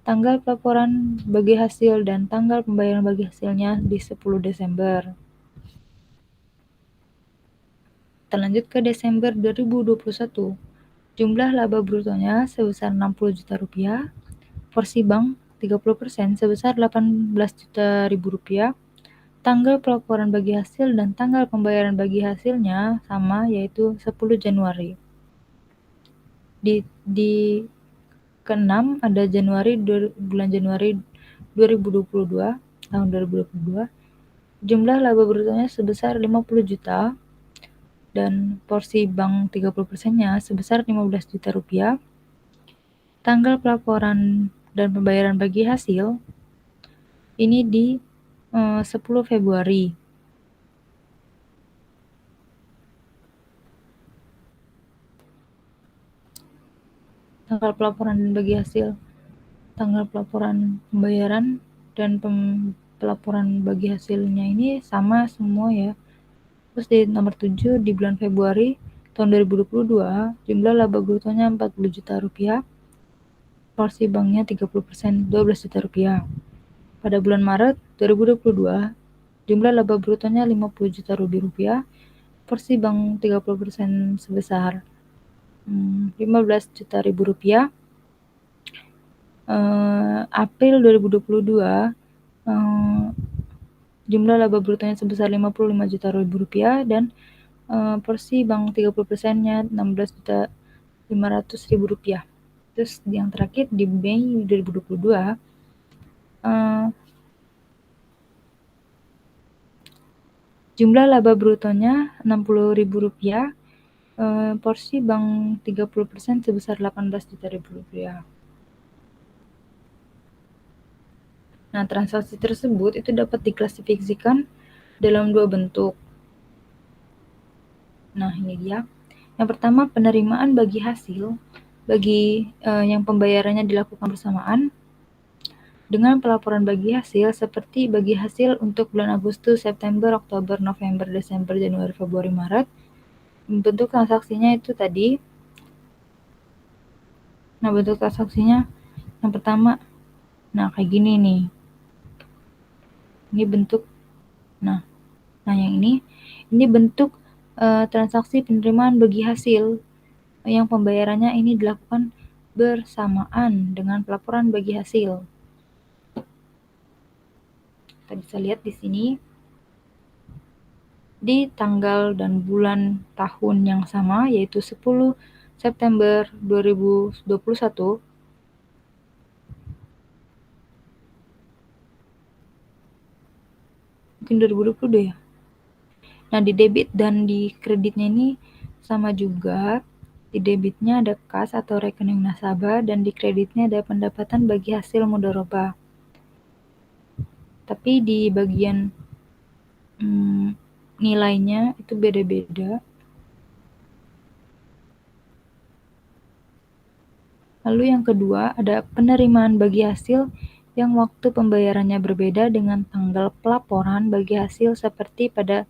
tanggal pelaporan bagi hasil dan tanggal pembayaran bagi hasilnya di 10 Desember. Kita lanjut ke Desember 2021. Jumlah laba brutonya sebesar 60 juta rupiah, porsi bank 30% sebesar 18 juta rupiah, tanggal pelaporan bagi hasil dan tanggal pembayaran bagi hasilnya sama, yaitu 10 Januari. Di ke-6 ada bulan Januari 2022, tahun 2022. Jumlah laba brutonya sebesar 50 juta dan porsi bank 30%-nya sebesar 15 juta rupiah. Tanggal pelaporan dan pembayaran bagi hasil ini di 10 Februari. Tanggal pelaporan dan bagi hasil, tanggal pelaporan pembayaran dan pelaporan bagi hasilnya ini sama semua ya. Terus di nomor 7 di bulan Februari tahun 2022, jumlah laba brutonya 40 juta rupiah, porsi banknya 30%, 12 juta rupiah. Pada bulan Maret 2022, jumlah laba brutonya 50 juta rupiah, porsi bank 30% sebesar 15 juta rupiah. April 2022, jumlah laba brutonya sebesar 55 juta rupiah dan porsi bank 30%-nya 16.500.000 rupiah. Terus yang terakhir di Mei 2022, jumlah laba brutonya 60.000 rupiah, porsi bank 30% sebesar 18 juta rupiah. Nah, transaksi tersebut itu dapat diklasifikasikan dalam dua bentuk. Nah, ini dia. Yang pertama, penerimaan bagi hasil bagi yang pembayarannya dilakukan bersamaan dengan pelaporan bagi hasil seperti bagi hasil untuk bulan Agustus, September, Oktober, November, Desember, Januari, Februari, Maret. Bentuk transaksinya itu tadi. Nah, bentuk transaksinya yang pertama, nah kayak gini nih. Ini bentuk, nah yang ini bentuk transaksi penerimaan bagi hasil yang pembayarannya ini dilakukan bersamaan dengan pelaporan bagi hasil. Kita bisa lihat di sini di tanggal dan bulan tahun yang sama, yaitu 10 September 2021, mungkin 2022 ya. Nah, di debit dan di kreditnya ini sama juga. Di debitnya ada kas atau rekening nasabah dan di kreditnya ada pendapatan bagi hasil mudharabah. Tapi di bagian nilainya itu beda-beda. Lalu yang kedua ada penerimaan bagi hasil yang waktu pembayarannya berbeda dengan tanggal pelaporan bagi hasil seperti pada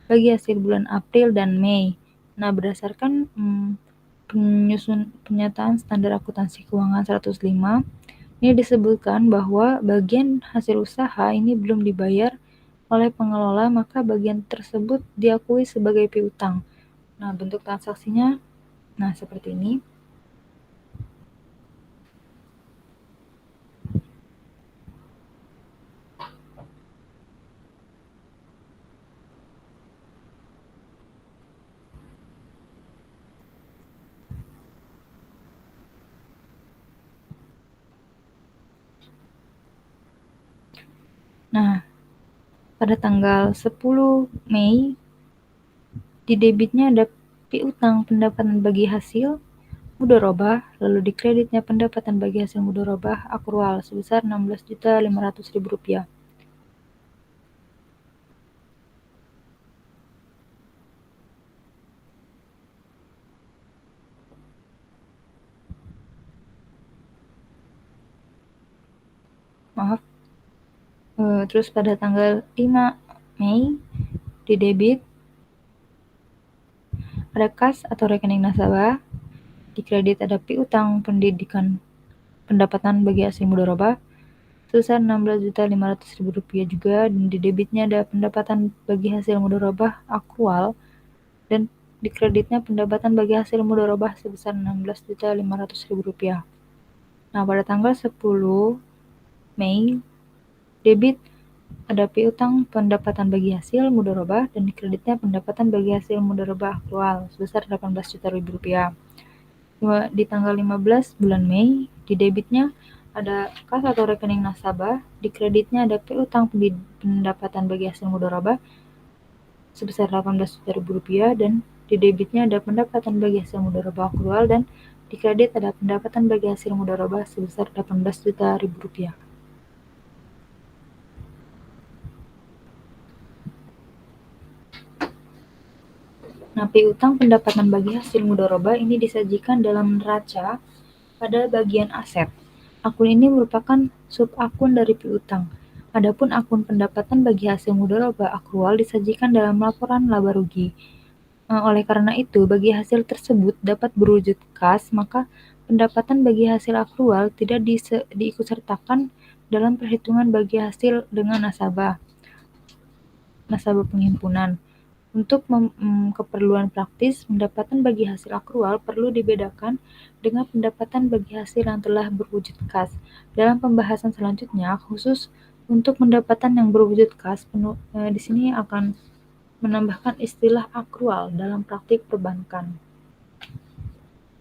bagi hasil bulan April dan Mei. Nah, berdasarkan pernyataan standar akuntansi keuangan 105, ini disebutkan bahwa bagian hasil usaha ini belum dibayar oleh pengelola, maka bagian tersebut diakui sebagai piutang. Nah, bentuk transaksinya seperti ini. Nah, pada tanggal 10 Mei, di debitnya ada piutang pendapatan bagi hasil mudharabah, lalu di kreditnya pendapatan bagi hasil mudharabah akrual sebesar Rp16.500.000. Maaf. Terus pada tanggal 5 Mei di debit ada kas atau rekening nasabah, di kredit ada piutang pendidikan pendapatan bagi hasil mudharabah sebesar Rp16.500.000 juga, dan di debitnya ada pendapatan bagi hasil mudharabah akrual dan di kreditnya pendapatan bagi hasil mudharabah sebesar Rp16.500.000. Nah, pada tanggal 10 Mei debit ada piutang pendapatan bagi hasil mudharabah dan di kreditnya pendapatan bagi hasil mudharabah akrual sebesar Rp18 juta. Di tanggal 15 bulan Mei, di debitnya ada kas atau rekening nasabah, di kreditnya ada piutang pendapatan bagi hasil mudharabah sebesar Rp18 juta dan di debitnya ada pendapatan bagi hasil mudharabah akrual dan di kredit ada pendapatan bagi hasil mudharabah sebesar Rp18 juta. Nah, piutang pendapatan bagi hasil mudharabah ini disajikan dalam neraca pada bagian aset. Akun ini merupakan sub-akun dari piutang. Adapun akun pendapatan bagi hasil mudharabah akrual disajikan dalam laporan laba rugi. Oleh karena itu, bagi hasil tersebut dapat berwujud kas, maka pendapatan bagi hasil akrual tidak diikutsertakan dalam perhitungan bagi hasil dengan nasabah penghimpunan. Untuk keperluan praktis, pendapatan bagi hasil akrual perlu dibedakan dengan pendapatan bagi hasil yang telah berwujud kas. Dalam pembahasan selanjutnya, khusus untuk pendapatan yang berwujud kas, di sini akan menambahkan istilah akrual dalam praktik perbankan.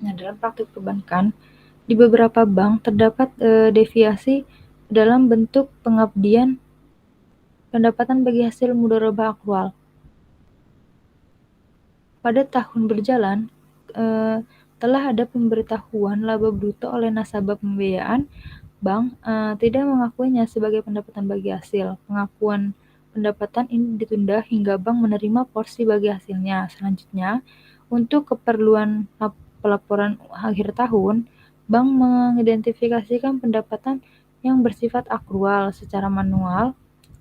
Nah, dalam praktik perbankan, di beberapa bank terdapat deviasi dalam bentuk pengabdian pendapatan bagi hasil mudharabah akrual. Pada tahun berjalan, telah ada pemberitahuan laba bruto oleh nasabah pembiayaan, bank tidak mengakuinya sebagai pendapatan bagi hasil. Pengakuan pendapatan ini ditunda hingga bank menerima porsi bagi hasilnya. Selanjutnya, untuk keperluan pelaporan akhir tahun, bank mengidentifikasikan pendapatan yang bersifat akrual secara manual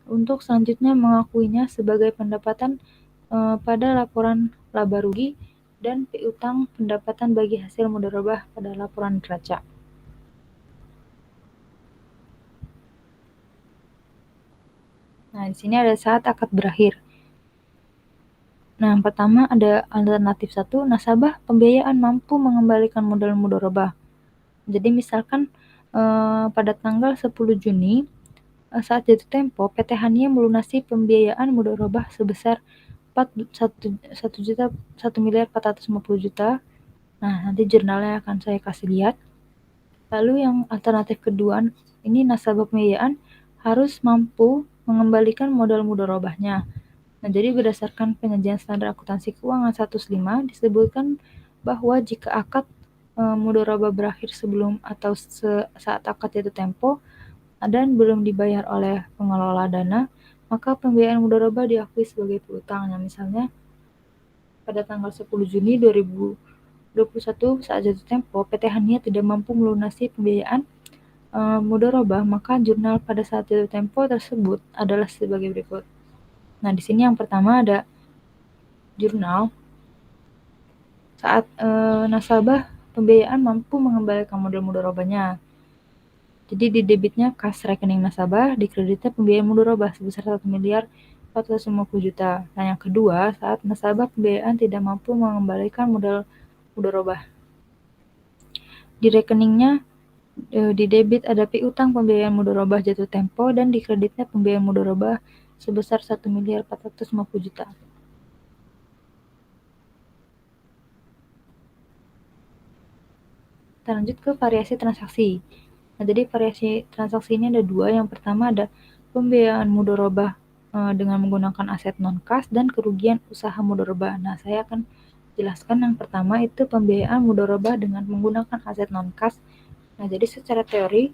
untuk selanjutnya mengakuinya sebagai pendapatan pada laporan laba rugi dan piutang pendapatan bagi hasil mudharabah pada laporan neraca. Nah, di sini ada saat akad berakhir. Nah, yang pertama ada alternatif 1, nasabah pembiayaan mampu mengembalikan modal mudharabah. Jadi misalkan pada tanggal 10 Juni saat jatuh tempo, PT Hania melunasi pembiayaan mudharabah sebesar 1.450.000.000. Nah, nanti jurnalnya akan saya kasih lihat. Lalu yang alternatif kedua, ini nasabah pembiayaan harus mampu mengembalikan modal mudharabahnya. Nah, jadi berdasarkan penyajian standar akuntansi keuangan 105 disebutkan bahwa jika akad mudharabah berakhir sebelum atau saat akad jatuh tempo dan belum dibayar oleh pengelola dana, maka pembiayaan mudharabah diakui sebagai piutang. Nah, misalnya pada tanggal 10 Juni 2021 saat jatuh tempo, PT Hania tidak mampu melunasi pembiayaan mudharabah, maka jurnal pada saat jatuh tempo tersebut adalah sebagai berikut. Nah, di sini yang pertama ada jurnal saat nasabah pembiayaan mampu mengembalikan modal mudharabahnya. Jadi di debitnya kas rekening nasabah, di kreditnya pembiayaan mudharabah sebesar 1.450.000.000. Nah, yang kedua, saat nasabah pembiayaan tidak mampu mengembalikan modal mudharabah. Di rekeningnya di debit ada piutang pembiayaan mudharabah jatuh tempo dan di kreditnya pembiayaan mudharabah sebesar 1.450.000.000. Kita lanjut ke variasi transaksi. Nah, jadi variasi transaksi ini ada dua. Yang pertama ada pembiayaan mudharabah dengan menggunakan aset non-kas dan kerugian usaha mudharabah. Nah, saya akan jelaskan yang pertama itu pembiayaan mudharabah dengan menggunakan aset non-kas. Nah, jadi secara teori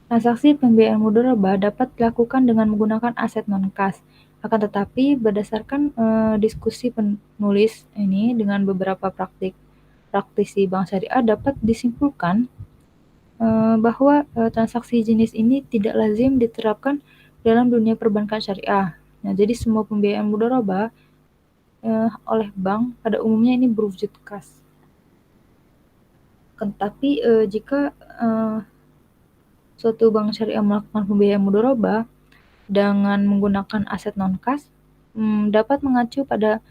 transaksi pembiayaan mudharabah dapat dilakukan dengan menggunakan aset non-kas. Akan tetapi berdasarkan diskusi penulis ini dengan beberapa praktisi bank syariah dapat disimpulkan bahwa transaksi jenis ini tidak lazim diterapkan dalam dunia perbankan syariah. Nah, jadi semua pembiayaan mudharabah oleh bank pada umumnya ini berwujud kas. Tapi jika suatu bank syariah melakukan pembiayaan mudharabah dengan menggunakan aset non-kas, dapat mengacu pada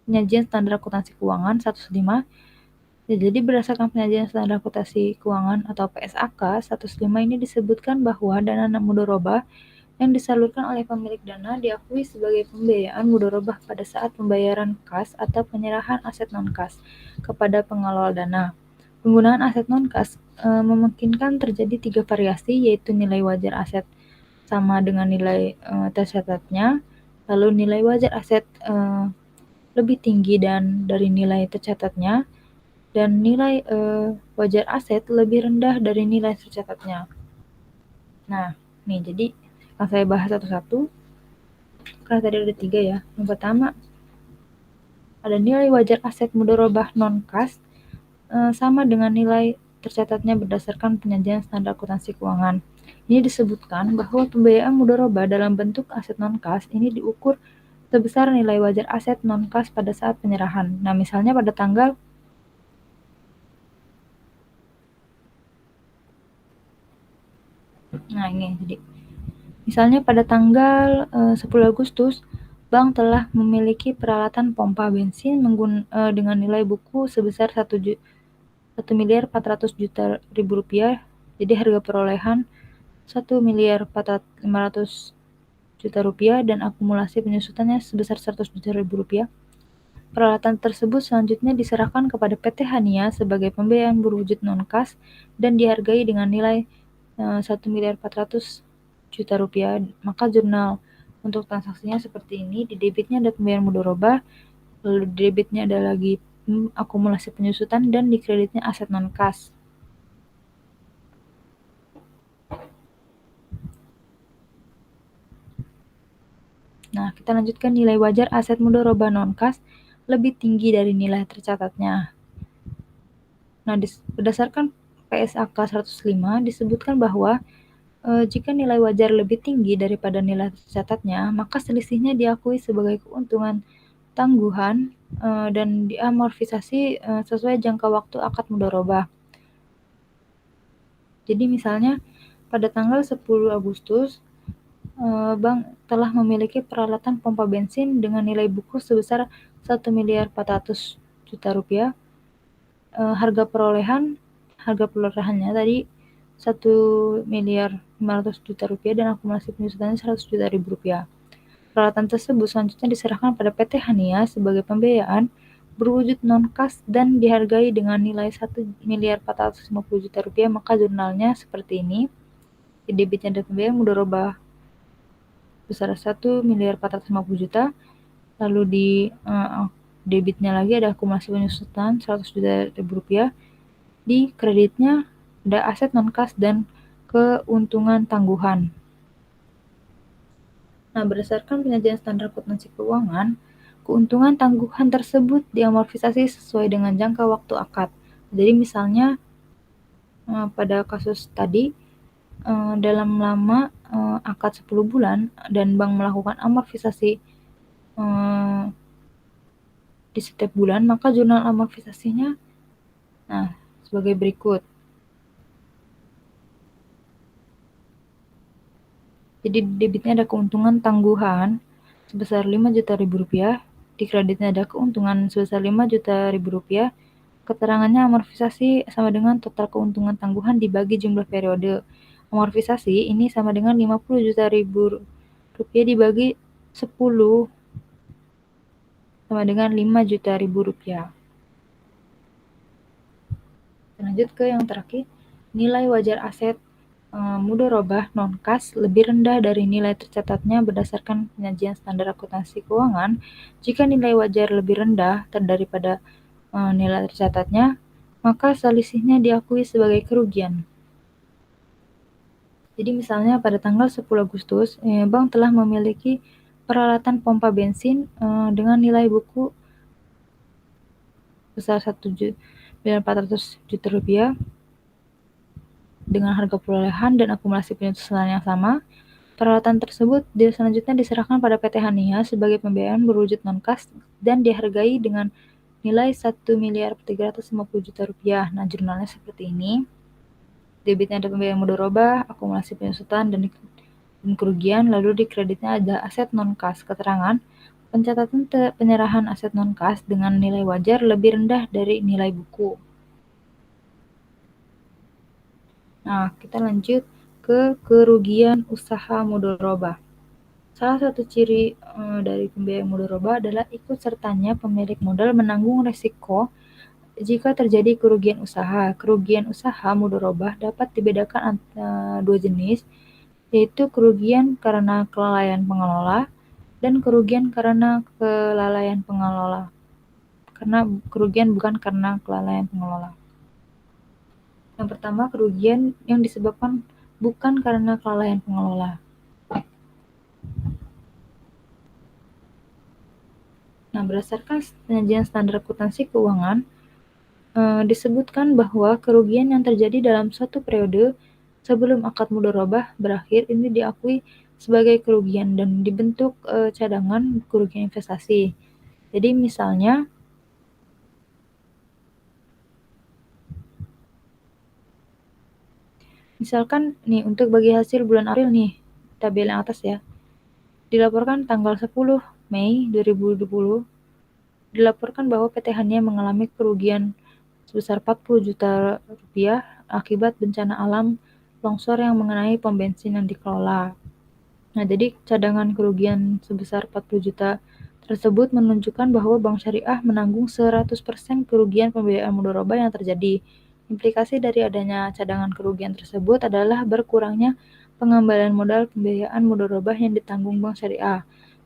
penyajian standar akuntansi keuangan 105. Jadi berdasarkan penyajian standar akuntansi keuangan atau PSAK 105 ini disebutkan bahwa dana mudharabah yang disalurkan oleh pemilik dana diakui sebagai pembiayaan mudharabah pada saat pembayaran kas atau penyerahan aset non-kas kepada pengelola dana. Penggunaan aset non-kas memungkinkan terjadi 3 variasi, yaitu nilai wajar aset sama dengan nilai tercatatnya, lalu nilai wajar aset lebih tinggi dari nilai tercatatnya, dan nilai wajar aset lebih rendah dari nilai tercatatnya. Nah, nih jadi akan saya bahas satu-satu. Karena tadi ada 3 ya. Yang pertama ada nilai wajar aset mudharabah non-kas sama dengan nilai tercatatnya berdasarkan penyajian standar akuntansi keuangan. Ini disebutkan bahwa pembiayaan mudharabah dalam bentuk aset non-kas ini diukur sebesar nilai wajar aset non-kas pada saat penyerahan. Nah, misalnya pada tanggal ini jadi misalnya pada tanggal 10 Agustus bank telah memiliki peralatan pompa bensin dengan nilai buku sebesar 1.400.000.000 rupiah. Jadi harga perolehan 1.500.000.000 rupiah dan akumulasi penyusutannya sebesar 100 juta rupiah. Peralatan tersebut selanjutnya diserahkan kepada PT Hania sebagai pembiayaan berwujud non-kas dan dihargai dengan nilai 1.400.000.000 rupiah. Maka jurnal untuk transaksinya seperti ini. Di debitnya ada pembiayaan mudharabah, lalu di debitnya ada lagi akumulasi penyusutan, dan di kreditnya aset non-kas. Nah, kita lanjutkan nilai wajar aset mudharabah non-kas lebih tinggi dari nilai tercatatnya. Nah, berdasarkan PSAK 105 disebutkan bahwa jika nilai wajar lebih tinggi daripada nilai tercatatnya, maka selisihnya diakui sebagai keuntungan tangguhan dan diamortisasi sesuai jangka waktu akad mudharabah. Jadi misalnya pada tanggal 10 Agustus, bank telah memiliki peralatan pompa bensin dengan nilai buku sebesar 1.400.000.000 rupiah. Harga perolehannya tadi 1.500.000.000 rupiah dan akumulasi penyusutannya 100.000.000 rupiah. Peralatan tersebut selanjutnya diserahkan pada PT Hania sebagai pembiayaan berwujud non-kas dan dihargai dengan nilai 1.450.000.000 rupiah, maka jurnalnya seperti ini. Di debitnya ada pembiayaan mudharabah besar 1.450.000.000, lalu di debitnya lagi ada akumulasi penyusutan 100.000.000 rupiah, di kreditnya ada aset non-kas dan keuntungan tangguhan. Nah, berdasarkan penyajian standar akuntansi keuangan, keuntungan tangguhan tersebut diamortisasi sesuai dengan jangka waktu akad. Jadi misalnya pada kasus tadi dalam lama akad 10 bulan dan bank melakukan amortisasi di setiap bulan, maka jurnal amortisasinya sebagai berikut. Jadi di debitnya ada keuntungan tangguhan sebesar 5.000.000 rupiah, di kreditnya ada keuntungan sebesar 5.000.000 rupiah. Keterangannya amortisasi sama dengan total keuntungan tangguhan dibagi jumlah periode. Amortisasi ini sama dengan 50.000.000 rupiah dibagi 10 sama dengan 5.000.000 rupiah. Lanjut ke yang terakhir, nilai wajar aset mudharabah non-kas lebih rendah dari nilai tercatatnya berdasarkan penyajian standar akuntansi keuangan. Jika nilai wajar lebih rendah daripada nilai tercatatnya, maka selisihnya diakui sebagai kerugian. Jadi misalnya pada tanggal 10 Agustus, bank telah memiliki peralatan pompa bensin dengan nilai buku besar 1.400.000.000 rupiah dengan harga perolehan dan akumulasi penyusutan yang sama. Peralatan tersebut selanjutnya diserahkan pada PT Hania sebagai pembiayaan berwujud non-kas dan dihargai dengan nilai 1.350.000.000 rupiah. Nah, jurnalnya seperti ini. Debitnya ada pembiayaan mudharabah, akumulasi penyusutan dan kerugian, lalu di kreditnya ada aset non-kas. Keterangan pencatatan penyerahan aset non-kas dengan nilai wajar lebih rendah dari nilai buku. Nah, kita lanjut ke kerugian usaha mudharabah. Salah satu ciri dari pembiayaan mudharabah adalah ikut sertanya pemilik modal menanggung resiko jika terjadi kerugian usaha. Kerugian usaha mudharabah dapat dibedakan antara dua jenis, yaitu kerugian karena kelalaian pengelola dan kerugian karena kelalaian pengelola. Karena kerugian bukan karena kelalaian pengelola. Yang pertama, kerugian yang disebabkan bukan karena kelalaian pengelola. Nah, berdasarkan penyajian standar akuntansi keuangan, disebutkan bahwa kerugian yang terjadi dalam suatu periode sebelum akad mudharabah berakhir ini diakui sebagai kerugian dan dibentuk cadangan kerugian investasi. Jadi misalnya misalkan nih untuk bagi hasil bulan April nih, tabel yang atas ya, dilaporkan tanggal 10 Mei 2020, dilaporkan bahwa PT Hania mengalami kerugian sebesar 40 juta rupiah akibat bencana alam longsor yang mengenai pom bensin yang dikelola. Nah, jadi cadangan kerugian sebesar 40 juta tersebut menunjukkan bahwa Bank Syariah menanggung 100% kerugian pembiayaan mudharabah yang terjadi. Implikasi dari adanya cadangan kerugian tersebut adalah berkurangnya pengembalian modal pembiayaan mudharabah yang ditanggung Bank Syariah.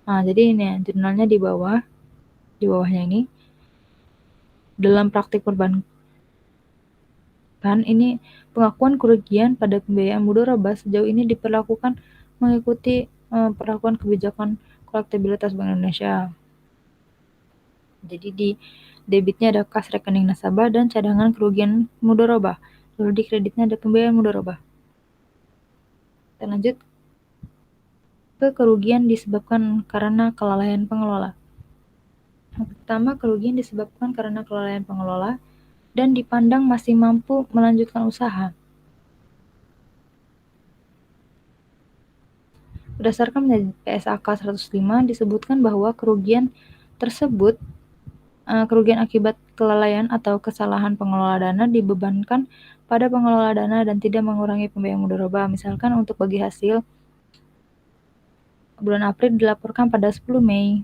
Nah, jadi ini jurnalnya di bawahnya ini. Dalam praktik perbankan ini pengakuan kerugian pada pembiayaan mudharabah sejauh ini diperlakukan mengikuti perlakuan kebijakan kolektabilitas Bank Indonesia. Jadi di debitnya ada kas rekening nasabah dan cadangan kerugian mudharabah. Lalu di kreditnya ada pembiayaan mudharabah. Kita lanjut ke kerugian disebabkan karena kelalaian pengelola. Yang pertama, kerugian disebabkan karena kelalaian pengelola dan dipandang masih mampu melanjutkan usaha. Berdasarkan PSAK 105 disebutkan bahwa kerugian tersebut kerugian akibat kelalaian atau kesalahan pengelola dana dibebankan pada pengelola dana dan tidak mengurangi pembiayaan mudharabah. Misalkan untuk bagi hasil bulan April dilaporkan pada 10 Mei.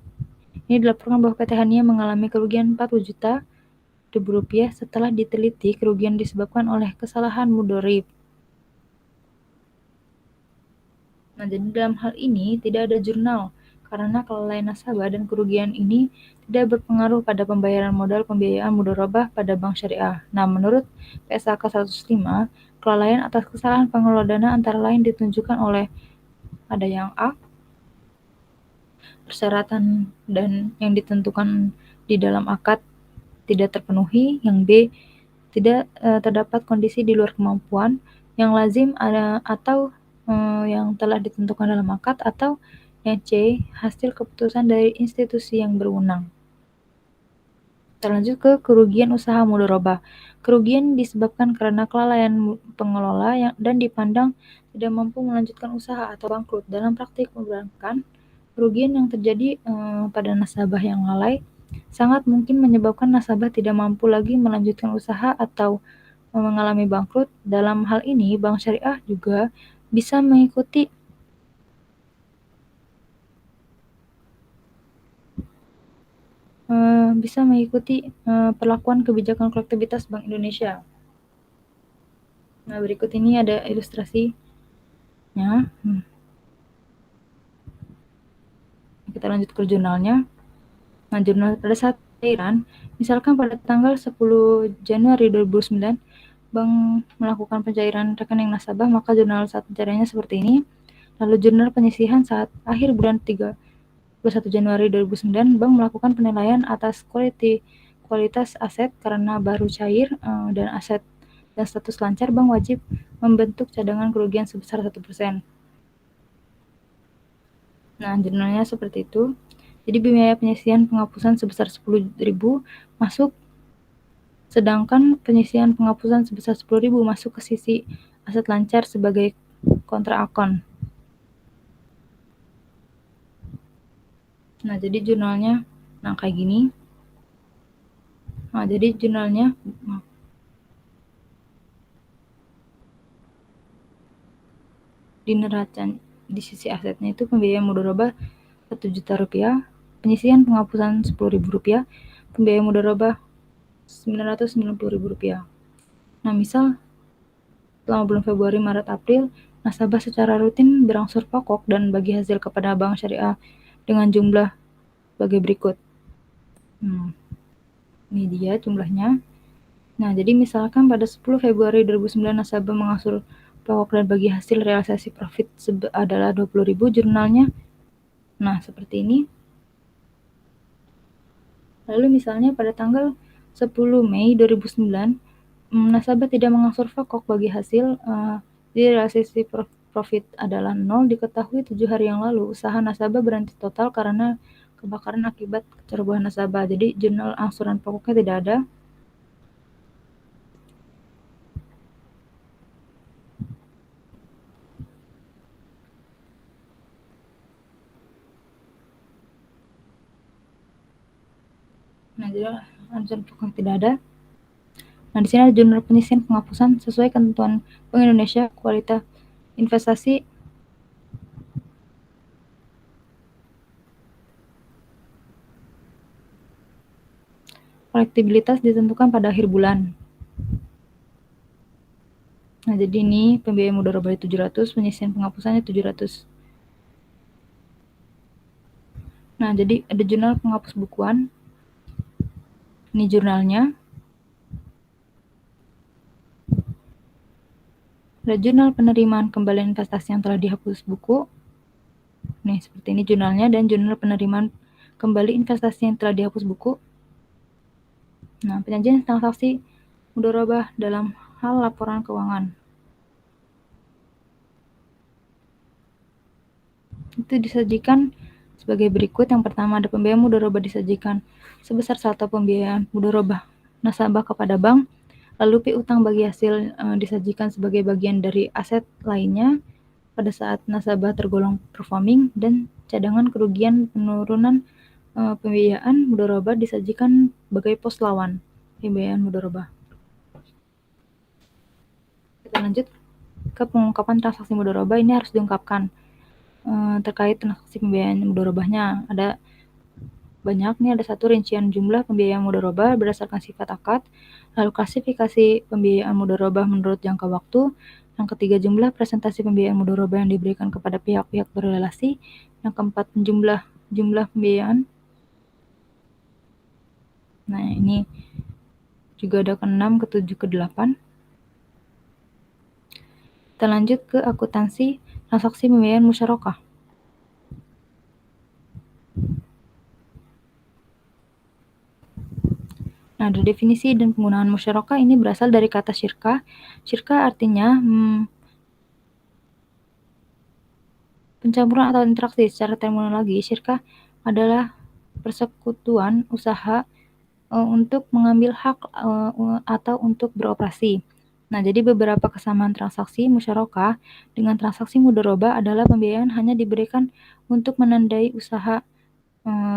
Ini dilaporkan bahwa PT Hania mengalami kerugian 40 juta rupiah setelah diteliti kerugian disebabkan oleh kesalahan mudorib. Nah, jadi dalam hal ini tidak ada jurnal karena kelalaian nasabah dan kerugian ini tidak berpengaruh pada pembayaran modal pembiayaan mudharabah pada bank syariah. Nah, menurut PSAK 105, kelalaian atas kesalahan pengelola dana antara lain ditunjukkan oleh ada yang A, persyaratan dan yang ditentukan di dalam akad tidak terpenuhi, yang B, tidak terdapat kondisi di luar kemampuan, yang lazim atau yang telah ditentukan dalam akad, atau yang C, hasil keputusan dari institusi yang berwenang. Terlanjut ke kerugian usaha mudharabah. Kerugian disebabkan karena kelalaian pengelola dan dipandang tidak mampu melanjutkan usaha atau bangkrut. Dalam praktik perbankan, kerugian yang terjadi pada nasabah yang lalai sangat mungkin menyebabkan nasabah tidak mampu lagi melanjutkan usaha atau mengalami bangkrut. Dalam hal ini, bank syariah juga bisa mengikuti perlakuan kebijakan kolektivitas Bank Indonesia. Nah, berikut ini ada ilustrasinya. Kita lanjut ke jurnalnya. Nah, jurnal pada saat pencairan, misalkan pada tanggal 10 Januari 2009, Bank melakukan pencairan rekening nasabah, maka jurnal saat pencairannya seperti ini. Lalu jurnal penyisihan saat akhir bulan 31 Januari 2009, Bank melakukan penilaian atas kualitas aset karena baru cair dan aset dan status lancar, Bank wajib membentuk cadangan kerugian sebesar 1%. Nah, jurnalnya seperti itu. Jadi biaya penyisihan penghapusan sebesar 10.000 masuk, sedangkan penyisihan penghapusan sebesar 10.000 masuk ke sisi aset lancar sebagai kontra akun. Nah, jadi jurnalnya kayak gini. Nah, jadi jurnalnya di neraca di sisi asetnya itu pembiayaan mudharabah 1 juta rupiah, penyisihan penghapusan 10.000 rupiah, pembiayaan mudharabah 990.000 rupiah. Nah, misal selama bulan Februari, Maret, April, nasabah secara rutin berangsur pokok dan bagi hasil kepada bank syariah dengan jumlah sebagai berikut. Ini dia jumlahnya. Nah, jadi misalkan pada 10 Februari 2009 nasabah mengangsur pokok dan bagi hasil realisasi profit adalah 20.000, jurnalnya. Nah, seperti ini. Lalu misalnya pada tanggal 10 Mei 2009, nasabah tidak mengangsur pokok bagi hasil realisasi profit adalah 0, diketahui 7 hari yang lalu usaha nasabah berhenti total karena kebakaran akibat kecerobohan nasabah. Jadi jurnal angsuran pokoknya tidak ada. Nah, jadi angsuran pokok tidak ada. Nah, di sini ada jurnal penyisihan penghapusan sesuai ketentuan Bank Indonesia kualitas investasi kolektibilitas ditentukan pada akhir bulan. Nah, jadi ini pembiayaan mudharabah 700, penyisihan penghapusannya 700. Nah, jadi ada jurnal penghapus bukuan. Ini jurnalnya. Ada jurnal penerimaan kembalian investasi yang telah dihapus buku. Nih, seperti ini jurnalnya, dan jurnal penerimaan kembali investasi yang telah dihapus buku. Nah, penyajian transaksi mudharabah dalam hal laporan keuangan. Itu disajikan sebagai berikut. Yang pertama ada pembiayaan mudharabah disajikan sebesar saldo pembiayaan mudharabah nasabah kepada bank, lalu piutang bagi hasil disajikan sebagai bagian dari aset lainnya, pada saat nasabah tergolong performing, dan cadangan kerugian penurunan pembiayaan mudharabah disajikan sebagai pos lawan pembiayaan mudharabah. Kita lanjut ke pengungkapan transaksi mudharabah. Ini harus diungkapkan terkait transaksi pembiayaan mudharabahnya. Ada banyak nih, ada satu rincian jumlah pembiayaan mudharabah berdasarkan sifat akad, lalu klasifikasi pembiayaan mudharabah menurut jangka waktu, yang ketiga jumlah presentasi pembiayaan mudharabah yang diberikan kepada pihak-pihak berrelasi, yang keempat jumlah pembiayaan. Nah, ini juga ada ke-6, ke-7, ke-8. Kita lanjut ke akuntansi transaksi pembiayaan musyarakah. Nah, dari definisi dan penggunaan musyarakah ini berasal dari kata syirkah. Syirkah artinya pencampuran atau interaksi. Secara terminologi, syirkah adalah persekutuan usaha untuk mengambil hak atau untuk beroperasi. Nah, jadi beberapa kesamaan transaksi musyarakah dengan transaksi mudharabah adalah pembiayaan hanya diberikan untuk menandai usaha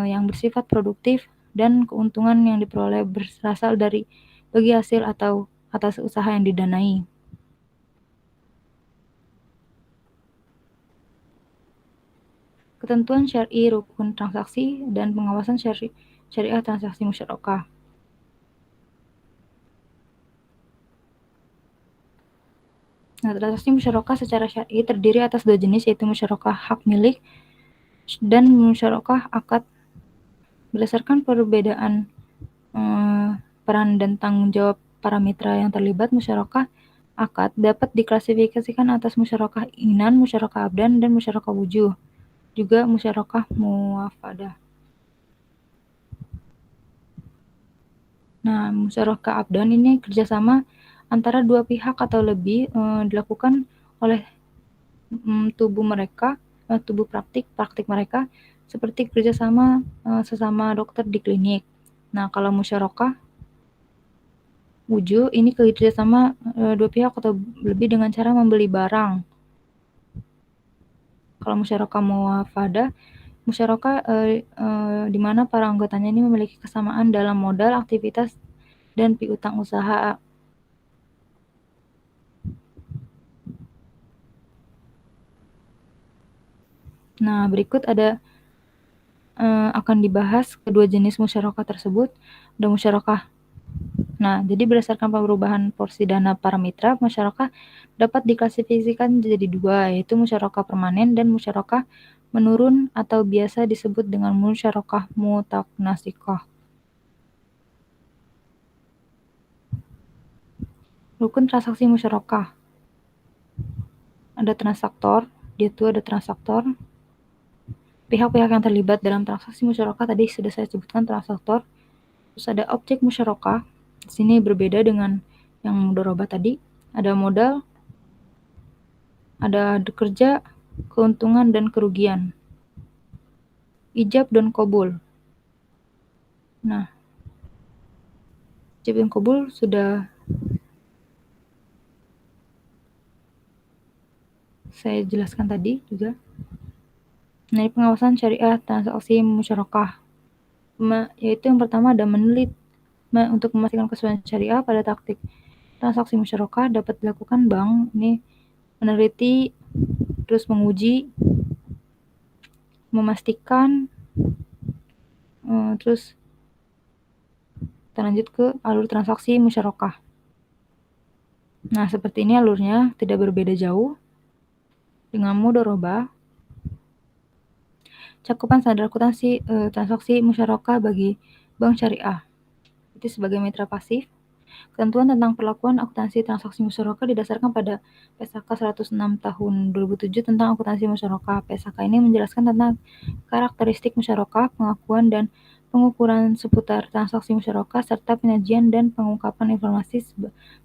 yang bersifat produktif dan keuntungan yang diperoleh berasal dari bagi hasil atau atas usaha yang didanai. Ketentuan syar'i rukun transaksi dan pengawasan syariah transaksi musyarakah. Nah, transaksi musyarakah secara syar'i terdiri atas dua jenis, yaitu musyarakah hak milik dan musyarakah akad. Berdasarkan perbedaan peran dan tanggung jawab para mitra yang terlibat, musyarakah akad dapat diklasifikasikan atas musyarakah inan, musyarakah abdan, dan musyarakah wujuh, juga musyarakah muwafadah. Nah, musyarakah abdan ini kerjasama antara dua pihak atau lebih dilakukan oleh tubuh praktik mereka, seperti kerjasama sesama dokter di klinik. Nah, kalau musyarakah wujuh ini kerjasama dua pihak atau lebih dengan cara membeli barang. Kalau musyarakah muwafadah, musyarakah di mana para anggotanya ini memiliki kesamaan dalam modal, aktivitas, dan piutang usaha. Nah, berikut akan dibahas kedua jenis musyarakah tersebut. Ada musyarakah. Nah, jadi berdasarkan perubahan porsi dana para mitra, musyarakah dapat diklasifikasikan jadi dua, yaitu musyarakah permanen dan musyarakah menurun atau biasa disebut dengan musyarakah mutaknasikah. Rukun transaksi musyarakah. Ada transaktor, dia tuh ada transaktor. Pihak-pihak yang terlibat dalam transaksi musyarakah tadi sudah saya sebutkan transaktor. Terus ada objek musyarakah. Di sini berbeda dengan yang mudharabah tadi. Ada modal, ada kerja, keuntungan, dan kerugian. Ijab dan qabul. Nah, ijab dan qabul sudah saya jelaskan tadi juga. Nah, pengawasan syariah transaksi musyarakah, yaitu yang pertama ada menelit. Untuk memastikan kesesuaian syariah pada taktik transaksi musyarakah dapat dilakukan bank ini meneliti, terus menguji, memastikan, terus kita lanjut ke alur transaksi musyarakah. Nah, seperti ini alurnya, tidak berbeda jauh dengan mudharabah. Cakupan standar akuntansi transaksi musyarakah bagi bank syariah. Itu sebagai mitra pasif. Ketentuan tentang perlakuan akuntansi transaksi musyarakah didasarkan pada PSAK 106 tahun 2007 tentang akuntansi musyarakah. PSAK ini menjelaskan tentang karakteristik musyarakah, pengakuan dan pengukuran seputar transaksi musyarakah, serta penyajian dan pengungkapan informasi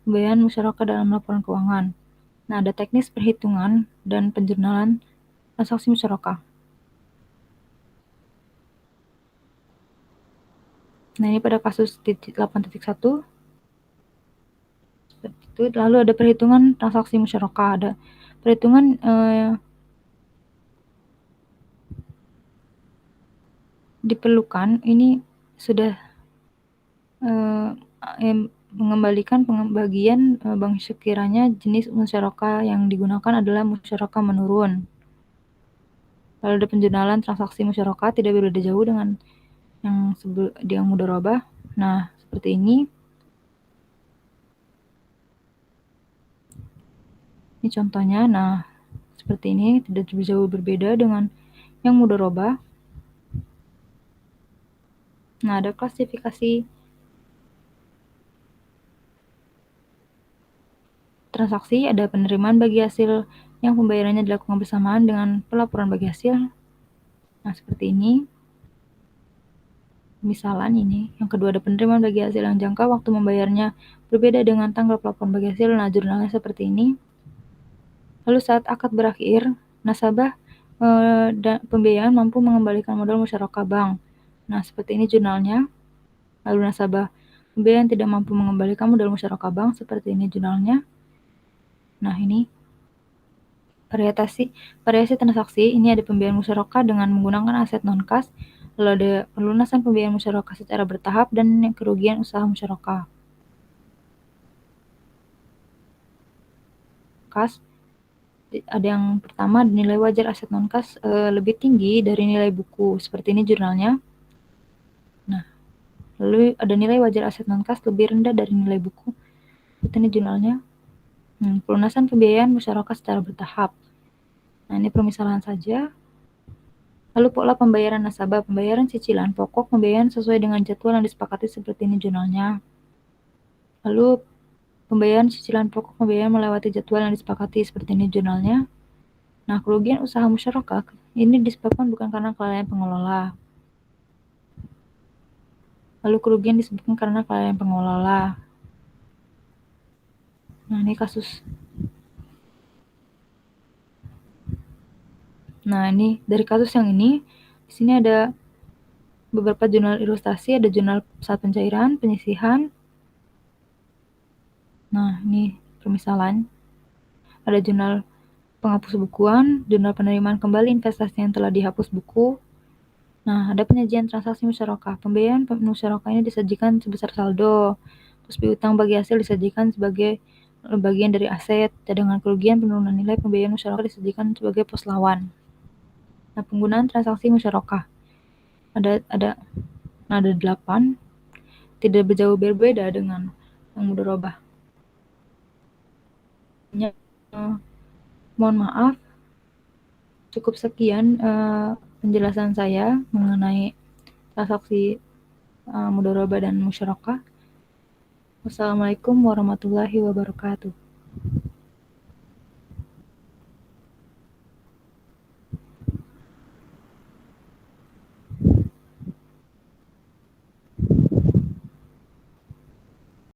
pembiayaan musyarakah dalam laporan keuangan. Nah, ada teknis perhitungan dan penjurnalan transaksi musyarakah. Nah, ini pada kasus 8.1. Seperti itu. Lalu ada perhitungan transaksi musyarakah, ada perhitungan diperlukan ini sudah mengembalikan pembagian bank sekiranya jenis musyarakah yang digunakan adalah musyarakah menurun. Lalu ada penjurnalan transaksi musyarakah tidak berbeda jauh dengan yang mudharabah. Nah, seperti ini. Ini contohnya. Nah, seperti ini tidak jauh berbeda dengan yang mudharabah. Nah, ada klasifikasi transaksi, ada penerimaan bagi hasil yang pembayarannya dilakukan bersamaan dengan pelaporan bagi hasil. Nah, seperti ini. Misalan ini. Yang kedua ada penerimaan bagi hasil yang jangka waktu membayarnya berbeda dengan tanggal pelaporan bagi hasil. Nah, jurnalnya seperti ini. Lalu saat akad berakhir, nasabah dan pembiayaan mampu mengembalikan modal musyarakah bank. Nah, seperti ini jurnalnya. Lalu nasabah pembiayaan tidak mampu mengembalikan modal musyarakah bank. Seperti ini jurnalnya. Nah, ini variasi transaksi. Ini ada pembiayaan musyarakah dengan menggunakan aset non-kas. Lalu ada pelunasan pembiayaan musyarakah secara bertahap dan kerugian usaha musyarakah. Kas, ada yang pertama nilai wajar aset non-kas lebih tinggi dari nilai buku. Seperti ini jurnalnya. Nah, lalu ada nilai wajar aset non-kas lebih rendah dari nilai buku. Seperti ini jurnalnya. Pelunasan pembiayaan musyarakah secara bertahap. Nah, ini permisalan saja. Lalu pola pembayaran nasabah, pembayaran cicilan pokok, pembayaran sesuai dengan jadwal yang disepakati seperti ini jurnalnya. Lalu pembayaran cicilan pokok, pembayaran melewati jadwal yang disepakati seperti ini jurnalnya. Nah, kerugian usaha musyarakah ini disebabkan bukan karena kelalaian pengelola. Lalu kerugian disebabkan karena kelalaian pengelola. Nah, ini kasus. Nah, ini dari kasus yang ini, di sini ada beberapa jurnal ilustrasi, ada jurnal saat pencairan, penyisihan. Nah, ini permisalan. Ada jurnal penghapus bukuan, jurnal penerimaan kembali investasi yang telah dihapus buku. Nah, ada penyajian transaksi musyarakah. Pembayaran musyarakah ini disajikan sebesar saldo. Terus piutang bagi hasil disajikan sebagai bagian dari aset. Cadangan kerugian penurunan nilai pembayaran musyarakah disajikan sebagai pos lawan. Nah, penggunaan transaksi musyarakah. Ada 8. Tidak jauh berbeda dengan yang mudharabah. Mohon maaf. Cukup sekian penjelasan saya mengenai transaksi mudharabah dan musyarakah. Wassalamualaikum warahmatullahi wabarakatuh.